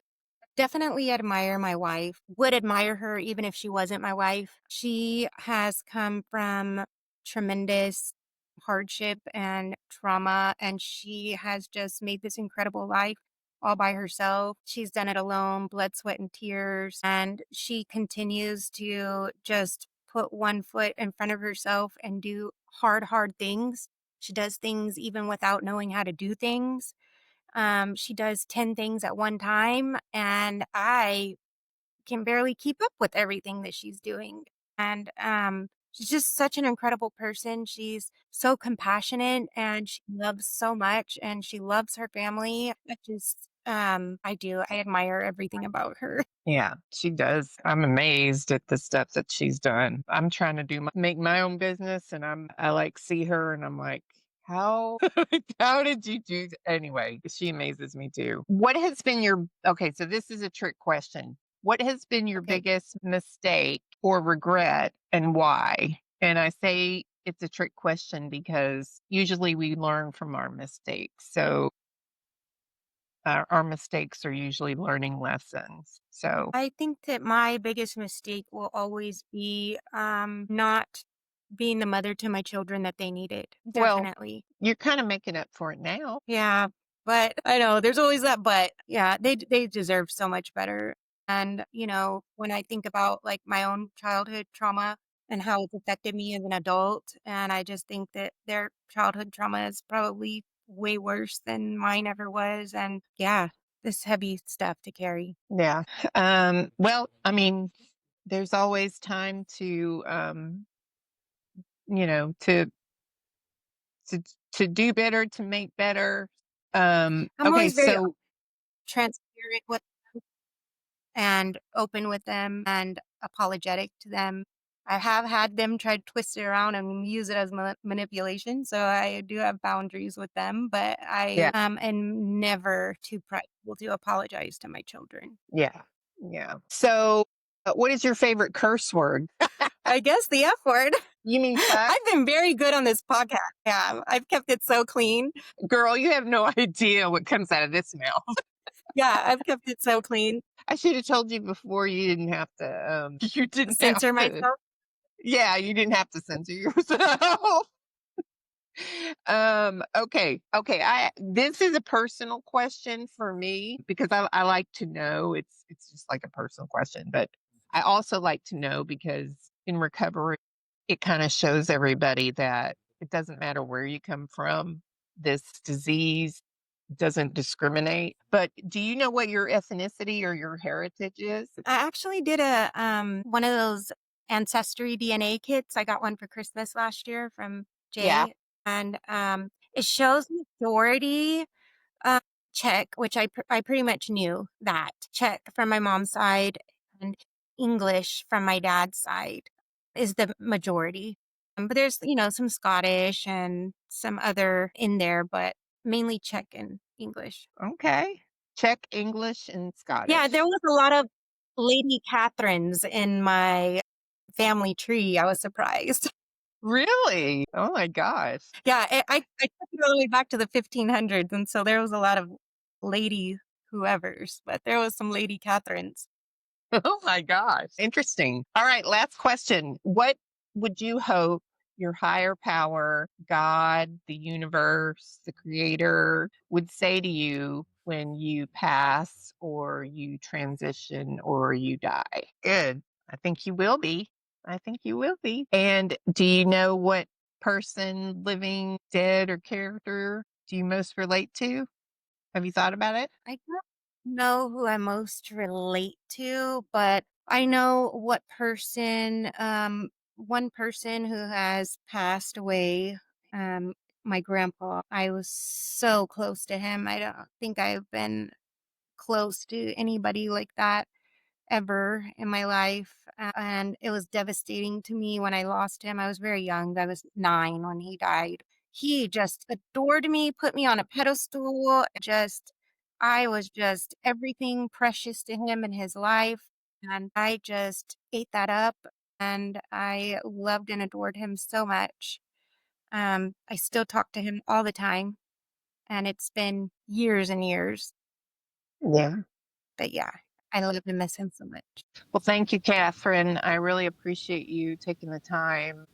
definitely admire my wife, would admire her even if she wasn't my wife. She has come from tremendous hardship and trauma, and she has just made this incredible life all by herself. She's done it alone, blood, sweat, and tears. And she continues to just put one foot in front of herself and do hard, hard things. She does things even without knowing how to do things. She does 10 things at one time, and I can barely keep up with everything that she's doing. And she's just such an incredible person. She's so compassionate and she loves so much and she loves her family. I admire everything about her. Yeah, she does. I'm amazed at the stuff that she's done. I'm trying to make my own business, and I like see her and I'm like, how how did you do anyway, she amazes me too. What has been your Okay, so this is a trick question. What has been your Okay. biggest mistake or regret and why? And I say it's a trick question because usually we learn from our mistakes. So our mistakes are usually learning lessons. So, I think that my biggest mistake will always be not being the mother to my children that they needed. well, Definitely. you're kind of making up for it now. Yeah, but I know there's always that but. Yeah, they deserve so much better. And, when I think about like my own childhood trauma and how it's affected me as an adult, and I just think that their childhood trauma is probably way worse than mine ever was. And yeah, this heavy stuff to carry. Yeah. Well, I mean, there's always time to, you know, to to do better, to make better. I'm Okay, always very so transparent with and open with them and apologetic to them. I have had them try to twist it around and use it as manipulation, so I do have boundaries with them, but yeah, I am never too prideful to apologize to my children. yeah, yeah. So, what is your favorite curse word? I guess the F word. You mean Chuck? I've been very good on this podcast. Yeah, I've kept it so clean. Girl, you have no idea what comes out of this mouth. Yeah, I've kept it so clean. I should have told you before you didn't have to, you didn't have Censor to, myself. yeah, you didn't have to censor yourself. Okay. This is a personal question for me because I like to know. It's just like a personal question, but I also like to know because in recovery, it kind of shows everybody that it doesn't matter where you come from. This disease doesn't discriminate. But do you know what your ethnicity or your heritage is? I actually did a one of those ancestry DNA kits. I got one for Christmas last year from Yeah. Jay, and it shows majority uh, Czech, which I pretty much knew that Czech from my mom's side and English from my dad's side is the majority. But there's some Scottish and some other in there, but mainly Czech and English. Okay. Czech, English, and Yeah, Scottish. there was a lot of Lady Catherines in my family tree. I was surprised. Really? Oh my gosh. Yeah, I took it all the way back to the 1500s, and so there was a lot of lady whoever's, but there was some Lady Catherines. Oh my gosh. Interesting. All right, last question. What would you hope your higher power, God, the universe, the creator, would say to you when you pass or you transition or you die? Good. I think you will be. I think you will be. And do you know what person, living, dead, or character do you most relate to? Have you thought about it? I don't know who I most relate to, but I know what person, one person who has passed away, um, my grandpa. I was so close to him. I don't think I've been close to anybody like that ever in my life. And it was devastating to me when I lost him. I was very young. I was 9 when he died. He just adored me, put me on a pedestal. I was just everything precious to him in his life. And I just ate that up. And I loved and adored him so much. I still talk to him all the time. And it's been years and years. Yeah. But yeah, I love and miss him so much. Well, thank you, Catherine. I really appreciate you taking the time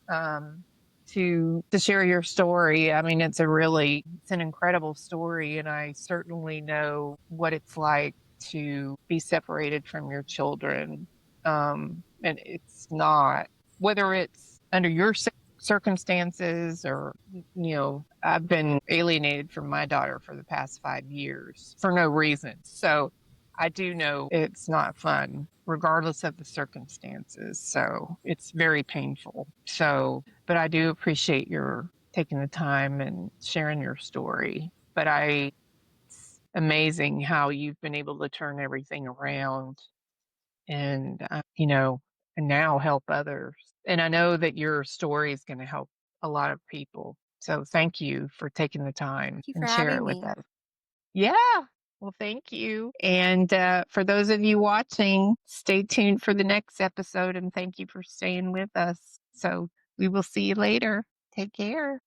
to share your story. I mean, it's an incredible story, and I certainly know what it's like to be separated from your children. And it's not whether it's under your circumstances or I've been alienated from my daughter for the past 5 years for no reason. So I do know it's not fun, regardless of the circumstances. So it's very painful. So, but I do appreciate your taking the time and sharing your story. It's amazing how you've been able to turn everything around and, and now help others. And I know that your story is going to help a lot of people. So thank you for taking the time Thank you for and share having it with me. us. Yeah. Well, thank you. And for those of you watching, stay tuned for the next episode and thank you for staying with us. So we will see you later. Take care.